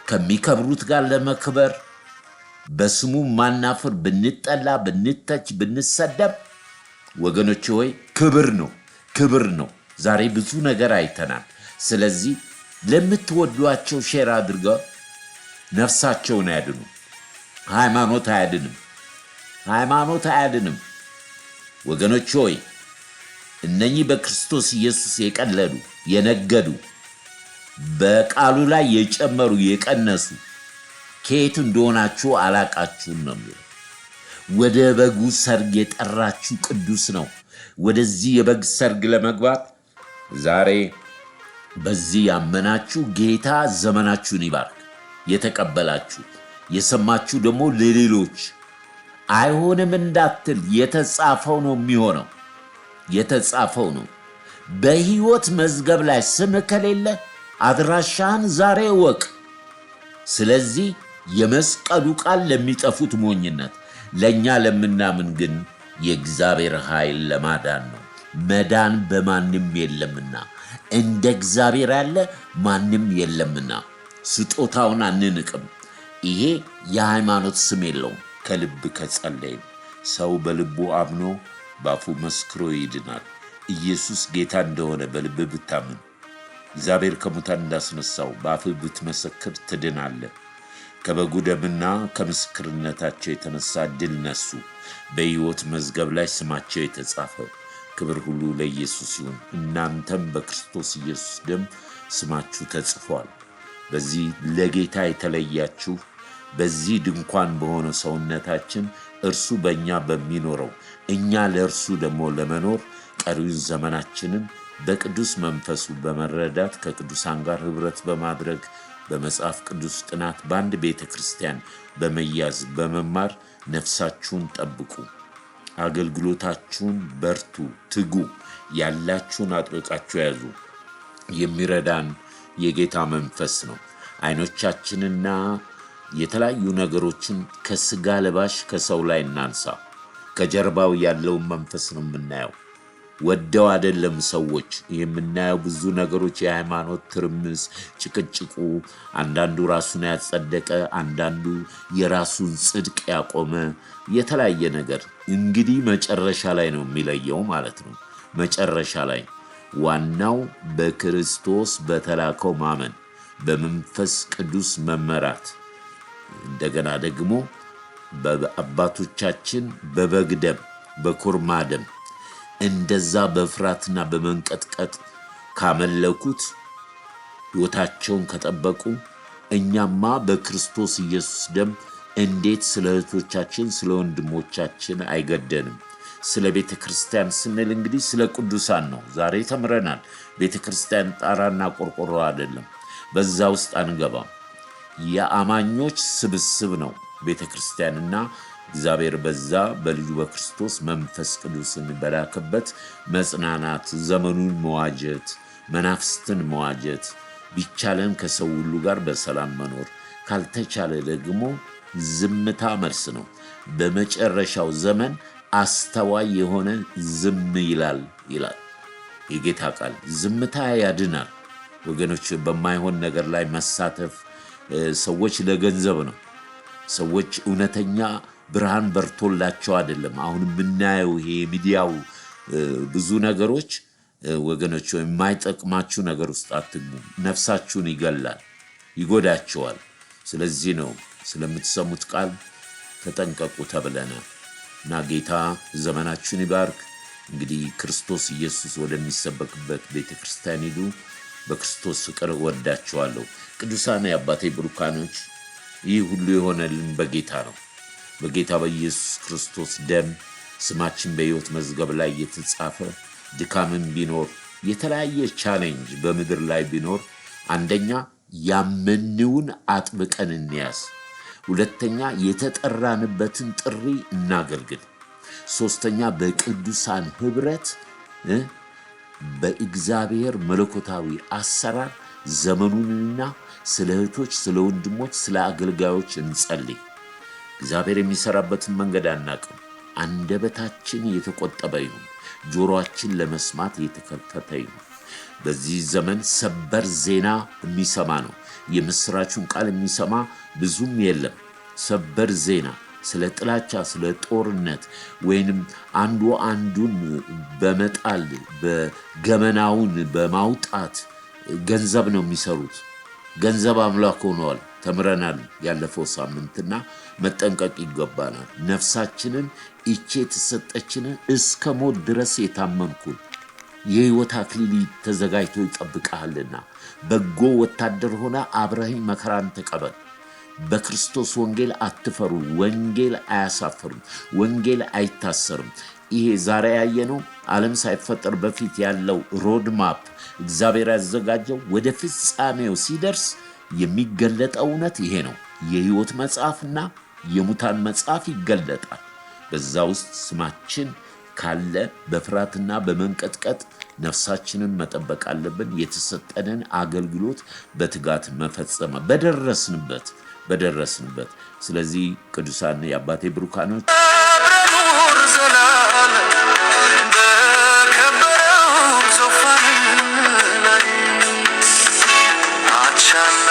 ከሚከብሩት ጋር ለመክበር በስሙ ማናፍር፣ ብንጠላ፣ ብንተች፣ ብንሰደብ ወገኖች ሆይ ክብር ነው፣ ክብር ነው። ዛሬ ብዙ ነገር አይተናል። ስለዚህ ለምትወዷቸው ሼር አድርገው ነፍሳቸውን ያድኑ። ሃይማኖት አያድንም፣ ሃይማኖት አያድንም። ወገኖች ሆይ እነኚህ በክርስቶስ ኢየሱስ የቀለዱ የነገዱ በቃሉ ላይ የጨመሩ የቀነሱ ከየት እንደሆናችሁ አላቃችሁም ነው የሚለው። ወደ በጉ ሰርግ የጠራችሁ ቅዱስ ነው። ወደዚህ የበግ ሰርግ ለመግባት ዛሬ በዚህ ያመናችሁ ጌታ ዘመናችሁን ይባርክ። የተቀበላችሁ የሰማችሁ ደግሞ ለሌሎች አይሆንም እንዳትል የተጻፈው ነው የሚሆነው። የተጻፈው ነው። በሕይወት መዝገብ ላይ ስም ከሌለ አድራሻህን ዛሬ እወቅ። ስለዚህ የመስቀሉ ቃል ለሚጠፉት ሞኝነት፣ ለእኛ ለምናምን ግን የእግዚአብሔር ኃይል ለማዳን ነው። መዳን በማንም የለምና እንደ እግዚአብሔር ያለ ማንም የለምና። ስጦታውን አንንቅም። ይሄ የሃይማኖት ስም የለውም። ከልብ ከጸለይን ሰው በልቡ አምኖ ባፉ መስክሮ ይድናል። ኢየሱስ ጌታ እንደሆነ በልብ ብታምን እግዚአብሔር ከሙታን እንዳስነሳው ባፍ ብትመሰክር ትድናለህ። ከበጉ ደምና ከምስክርነታቸው የተነሳ ድል ነሱ። በሕይወት መዝገብ ላይ ስማቸው የተጻፈ። ክብር ሁሉ ለኢየሱስ ይሁን። እናንተም በክርስቶስ ኢየሱስ ደም ስማችሁ ተጽፏል። በዚህ ለጌታ የተለያችሁ በዚህ ድንኳን በሆነ ሰውነታችን እርሱ በእኛ በሚኖረው እኛ ለእርሱ ደግሞ ለመኖር ቀሪውን ዘመናችንን በቅዱስ መንፈሱ በመረዳት ከቅዱሳን ጋር ኅብረት በማድረግ በመጽሐፍ ቅዱስ ጥናት በአንድ ቤተ ክርስቲያን በመያዝ በመማር ነፍሳችሁን ጠብቁ። አገልግሎታችሁን በርቱ፣ ትጉ። ያላችሁን አጥብቃችሁ ያዙ። የሚረዳን የጌታ መንፈስ ነው። አይኖቻችንና የተለያዩ ነገሮችን ከስጋ ለባሽ ከሰው ላይ እናንሳ። ከጀርባው ያለውን መንፈስ ነው የምናየው። ወደው አይደለም ሰዎች የምናየው ብዙ ነገሮች፣ የሃይማኖት ትርምስ፣ ጭቅጭቁ፣ አንዳንዱ ራሱን ያጸደቀ፣ አንዳንዱ የራሱን ጽድቅ ያቆመ፣ የተለያየ ነገር እንግዲህ መጨረሻ ላይ ነው የሚለየው ማለት ነው። መጨረሻ ላይ ዋናው በክርስቶስ በተላከው ማመን፣ በመንፈስ ቅዱስ መመራት፣ እንደገና ደግሞ በአባቶቻችን በበግ ደም በኩርማ ደም እንደዛ በፍራትና በመንቀጥቀጥ ካመለኩት ሕይወታቸውን ከጠበቁ እኛማ በክርስቶስ ኢየሱስ ደም እንዴት ስለ እህቶቻችን ስለ ወንድሞቻችን አይገደንም? ስለ ቤተ ክርስቲያን ስንል እንግዲህ ስለ ቅዱሳን ነው። ዛሬ ተምረናል። ቤተ ክርስቲያን ጣራና ቆርቆሮ አይደለም። በዛ ውስጥ አንገባም። የአማኞች ስብስብ ነው ቤተ ክርስቲያንና እግዚአብሔር በዛ በልጁ በክርስቶስ መንፈስ ቅዱስን በላከበት መጽናናት፣ ዘመኑን መዋጀት፣ መናፍስትን መዋጀት፣ ቢቻለን ከሰው ሁሉ ጋር በሰላም መኖር፣ ካልተቻለ ደግሞ ዝምታ መልስ ነው። በመጨረሻው ዘመን አስተዋይ የሆነ ዝም ይላል የጌታ ቃል። ዝምታ ያድናል ወገኖች። በማይሆን ነገር ላይ መሳተፍ ሰዎች ለገንዘብ ነው። ሰዎች እውነተኛ ብርሃን በርቶላቸው አይደለም። አሁን የምናየው ይሄ ሚዲያው ብዙ ነገሮች ወገኖች የማይጠቅማችሁ ነገር ውስጥ አትግቡ። ነፍሳችሁን ይገላል፣ ይጎዳቸዋል። ስለዚህ ነው ስለምትሰሙት ቃል ተጠንቀቁ ተብለናል እና ጌታ ዘመናችሁን ይባርክ። እንግዲህ ክርስቶስ ኢየሱስ ወደሚሰበክበት ቤተ ክርስቲያን ሂዱ። በክርስቶስ ፍቅር ወዳችኋለሁ። ቅዱሳን የአባቴ ብሩካኖች፣ ይህ ሁሉ የሆነልን በጌታ ነው። በጌታ በኢየሱስ ክርስቶስ ደም ስማችን በሕይወት መዝገብ ላይ የተጻፈ። ድካምን ቢኖር የተለያየ ቻሌንጅ በምድር ላይ ቢኖር፣ አንደኛ ያመንውን አጥብቀን እንያዝ፣ ሁለተኛ የተጠራንበትን ጥሪ እናገልግል፣ ሶስተኛ በቅዱሳን ኅብረት በእግዚአብሔር መለኮታዊ አሰራር ዘመኑንና ስለ እህቶች፣ ስለ ወንድሞች፣ ስለ አገልጋዮች እንጸልይ። እግዚአብሔር የሚሰራበትን መንገድ አናቅም። አንደበታችን የተቆጠበ ይሁን፣ ጆሮአችን ለመስማት የተከፈተ ይሁን። በዚህ ዘመን ሰበር ዜና የሚሰማ ነው። የምስራቹን ቃል የሚሰማ ብዙም የለም። ሰበር ዜና ስለ ጥላቻ፣ ስለ ጦርነት ወይንም አንዱ አንዱን በመጣል በገመናውን በማውጣት ገንዘብ ነው የሚሰሩት። ገንዘብ አምላክ ሆነዋል። ተምረናል ያለፈው ሳምንትና መጠንቀቅ ይገባናል። ነፍሳችንን እቼ የተሰጠችንን እስከ ሞት ድረስ የታመንኩን የሕይወት አክሊል ተዘጋጅቶ ይጠብቃልና በጎ ወታደር ሆነ አብረኸኝ መከራን ተቀበል። በክርስቶስ ወንጌል አትፈሩ። ወንጌል አያሳፍርም። ወንጌል አይታሰርም። ይሄ ዛሬ ያየነው ዓለም ሳይፈጠር በፊት ያለው ሮድማፕ እግዚአብሔር ያዘጋጀው ወደ ፍጻሜው ሲደርስ የሚገለጠው እውነት ይሄ ነው። የሕይወት መጽሐፍና የሙታን መጽሐፍ ይገለጣል። በዛ ውስጥ ስማችን ካለ በፍርሃትና በመንቀጥቀጥ ነፍሳችንን መጠበቅ አለብን። የተሰጠንን አገልግሎት በትጋት መፈጸም በደረስንበት። ስለዚህ ቅዱሳን የአባቴ ብሩካኖች በከበረው ዙፋን ላይ አቻና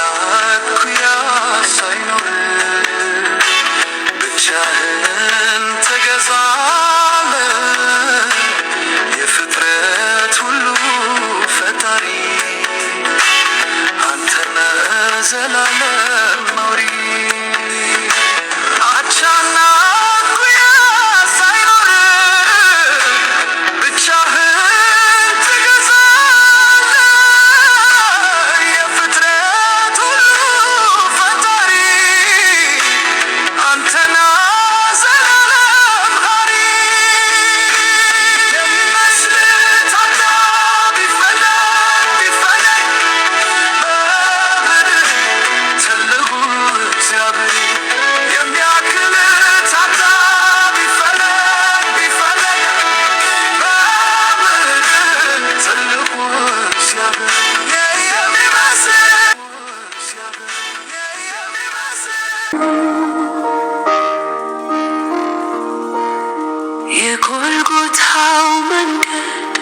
የጎልጎታው መንገድ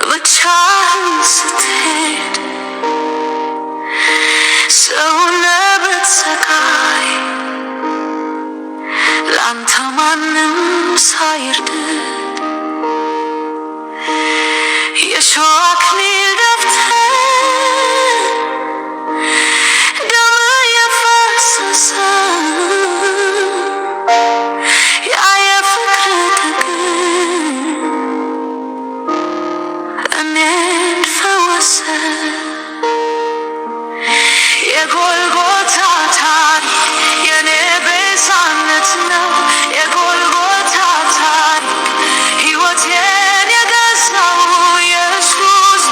ብቻህን ስትሄድ ሰውነህ ብትሰቃይ ላንተ ማንም ሳይርድ የሾህ አክሊል ደፍተህ ደምህ የፈሰሰ ያ የፍቅርህ ጥግ እኔን ፈወሰ። የጎልጎታ ታሪክ የኔ ቤዛነት ነው። የጎልጎታ ታሪክ ሕይወቴን የገዛው ኢየሱስ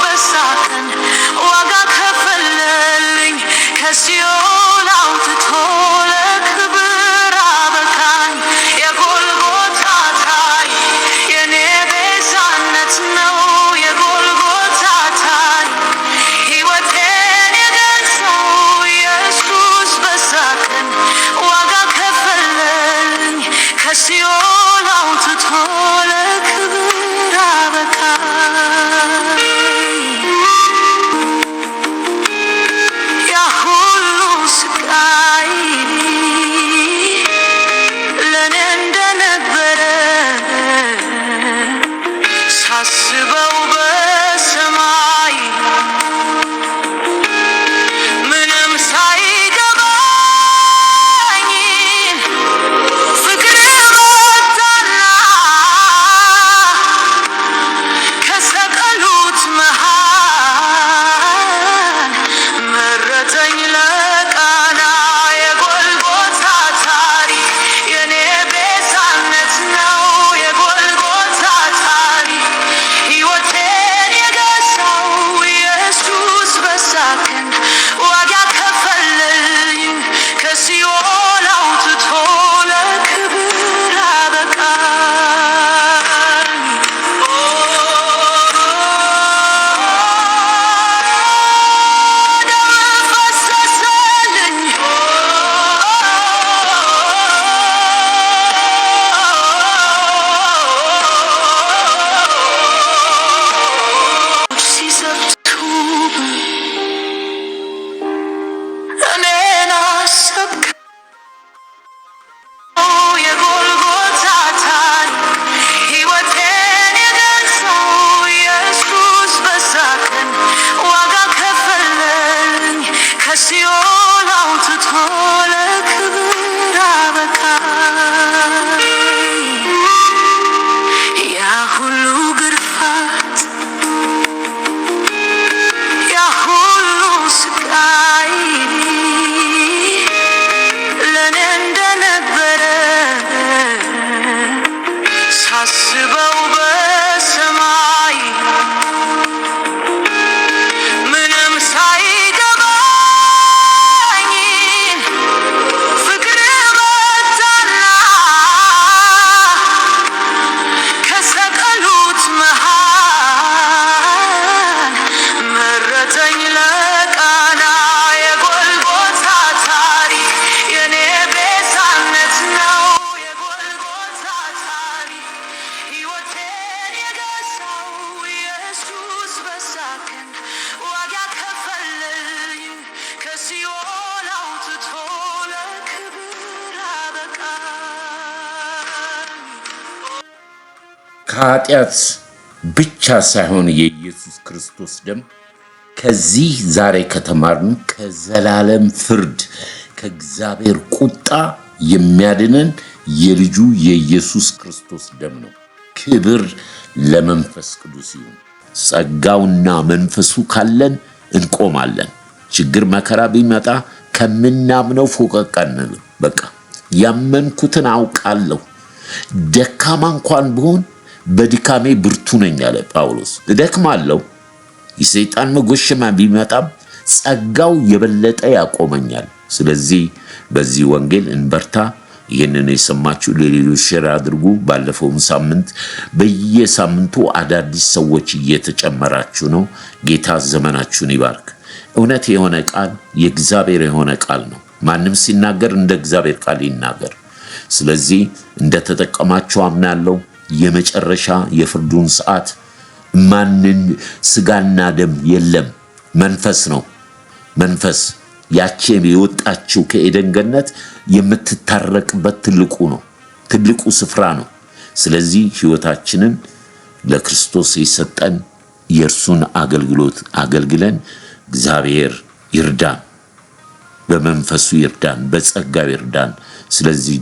በዛ ቀን ዋጋ ከፈለልኝ። ከሲኦል አውጥቶ ለክብር አበቃኝ። የጎልጎታ ታሪክ የኔ ቤዛነት ነው። የጎልጎታ ታሪክ ሕይወቴን የገዛው ኢየሱስ በዛ ቀን ዋጋ ከፈለልኝ። ከሲኦል አውጥቶ ለክብር አበቃኝ። ያ ሁሉ ስቃይ ለኔ እንደነበረ ሳስበው በሰማይ ምንም ሳይገባኝ ፍቅር መጣና ከሰቀሉት መሃል መረጠኝ ለቃና። የጎልጎታ ታሪክ የኔ ቤዛነት ነው። የጎልጎታ ታሪክ ሕይወቴን የገዛው ኢየሱስ በዛ ቀን ዋጋ ከፈለልኝ። ከሲኦል አውጥቶ ለክብር አበቃኝ። ደም ፈሰሰልኝ ሲዘብቱ እኔን አሰብክ። የጎልጎታ ታሪክ ሕይወቴን የገዛው ኢየሱስ በዛ ቀን ዋጋ ከፈለልኝ። ከሲኦል አውጥቶ ለክብር አበቃኝ። ያ ሁሉ ግርፋት ያ ሁሉ ስቃይ ለኔ እንደነበረ ሳስበው በሰማይ ምንም ሳይገባኝ ፍቅር መጣና ከሰቀሉት መሃል መረጠኝ ለቃና። የጎልጎታ ታሪክ የኔ ቤዛነት ነው። የጎልጎታ ታሪክ ሕይወቴን የገዛው ኢየሱስ በዛ ቀን ዋጋ ከፈለልኝ። ከሲኦል አውጥቶ ለክብር አበቃኝ። ከኃጢአት ብቻ ሳይሆን የኢየሱስ ክርስቶስ ደም ከዚህ ዛሬ ከተማርን ከዘላለም ፍርድ ከእግዚአብሔር ቁጣ የሚያድነን የልጁ የኢየሱስ ክርስቶስ ደም ነው። ክብር ለመንፈስ ቅዱስ ይሁን። ጸጋውና መንፈሱ ካለን እንቆማለን። ችግር መከራ ቢመጣ ከምናምነው ፎቀቅ አንልም። በቃ ያመንኩትን አውቃለሁ፣ ደካማ እንኳን ብሆን በድካሜ ብርቱ ነኝ አለ ጳውሎስ። እደክማለሁ፣ የሰይጣን መጎሸማ ቢመጣም ጸጋው የበለጠ ያቆመኛል። ስለዚህ በዚህ ወንጌል እንበርታ። ይህንን የሰማችሁ ለሌሎች ሼር አድርጉ። ባለፈውም ሳምንት በየሳምንቱ አዳዲስ ሰዎች እየተጨመራችሁ ነው። ጌታ ዘመናችሁን ይባርክ። እውነት የሆነ ቃል የእግዚአብሔር የሆነ ቃል ነው። ማንም ሲናገር እንደ እግዚአብሔር ቃል ይናገር። ስለዚህ እንደተጠቀማችሁ አምናለሁ። የመጨረሻ የፍርዱን ሰዓት ማንን ስጋና ደም የለም፣ መንፈስ ነው። መንፈስ ያቺ የወጣችው ከኤደን ገነት የምትታረቅበት ትልቁ ስፍራ ነው። ስለዚህ ሕይወታችንን ለክርስቶስ የሰጠን የእርሱን አገልግሎት አገልግለን እግዚአብሔር ይርዳን፣ በመንፈሱ ይርዳን፣ በጸጋው ይርዳን። ስለዚህ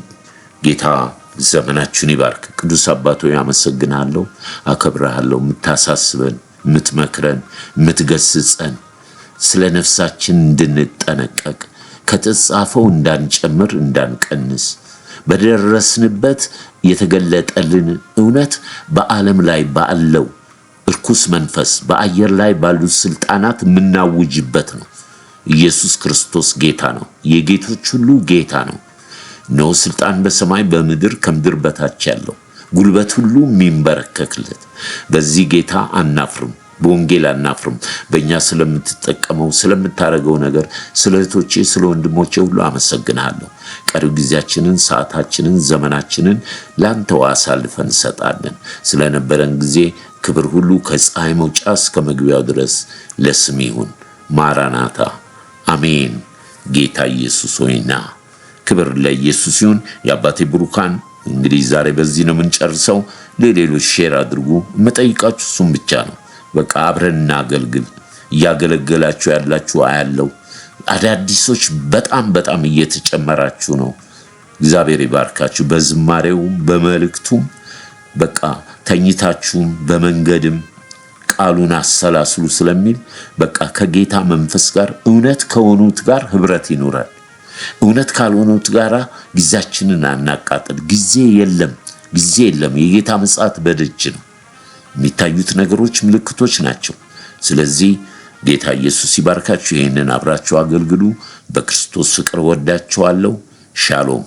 ጌታ ዘመናችሁን ይባርክ። ቅዱስ አባቶ ያመሰግናለሁ፣ አከብራለሁ። የምታሳስበን፣ የምትመክረን፣ የምትገስጸን ስለ ነፍሳችን እንድንጠነቀቅ ከተጻፈው እንዳንጨምር እንዳንቀንስ በደረስንበት የተገለጠልን እውነት በዓለም ላይ ባለው እርኩስ መንፈስ በአየር ላይ ባሉት ስልጣናት የምናውጅበት ነው። ኢየሱስ ክርስቶስ ጌታ ነው፣ የጌቶች ሁሉ ጌታ ነው። ነው ስልጣን በሰማይ በምድር ከምድር በታች ያለው ጉልበት ሁሉ የሚንበረከክለት በዚህ ጌታ አናፍርም፣ በወንጌል አናፍርም። በእኛ ስለምትጠቀመው ስለምታረገው ነገር ስለ እህቶቼ ስለ ወንድሞቼ ሁሉ አመሰግናለሁ። ቀሪው ጊዜያችንን ሰዓታችንን ዘመናችንን ላንተው አሳልፈን እንሰጣለን። ስለነበረን ጊዜ ክብር ሁሉ ከፀሐይ መውጫ እስከ መግቢያው ድረስ ለስም ይሁን። ማራናታ አሜን። ጌታ ኢየሱስ ሆይና ክብር ለኢየሱስ ይሁን። የአባቴ ብሩካን እንግዲህ ዛሬ በዚህ ነው የምንጨርሰው። ለሌሎች ሼር አድርጉ። መጠይቃችሁ እሱም ብቻ ነው። በቃ አብረን እናገልግል። እያገለገላችሁ ያላችሁ አያለው። አዳዲሶች በጣም እየተጨመራችሁ ነው። እግዚአብሔር ይባርካችሁ። በዝማሬውም በመልእክቱም በቃ ተኝታችሁም በመንገድም ቃሉን አሰላስሉ ስለሚል በቃ ከጌታ መንፈስ ጋር እውነት ከሆኑት ጋር ህብረት ይኖራል። እውነት ካልሆኑት ጋራ ጊዜያችንን አናቃጥል። ጊዜ የለም። የጌታ ምጽአት በደጅ ነው። የሚታዩት ነገሮች ምልክቶች ናቸው። ስለዚህ ጌታ ኢየሱስ ይባርካችሁ። ይህንን አብራችሁ አገልግሉ። በክርስቶስ ፍቅር ወዳችኋለሁ። ሻሎም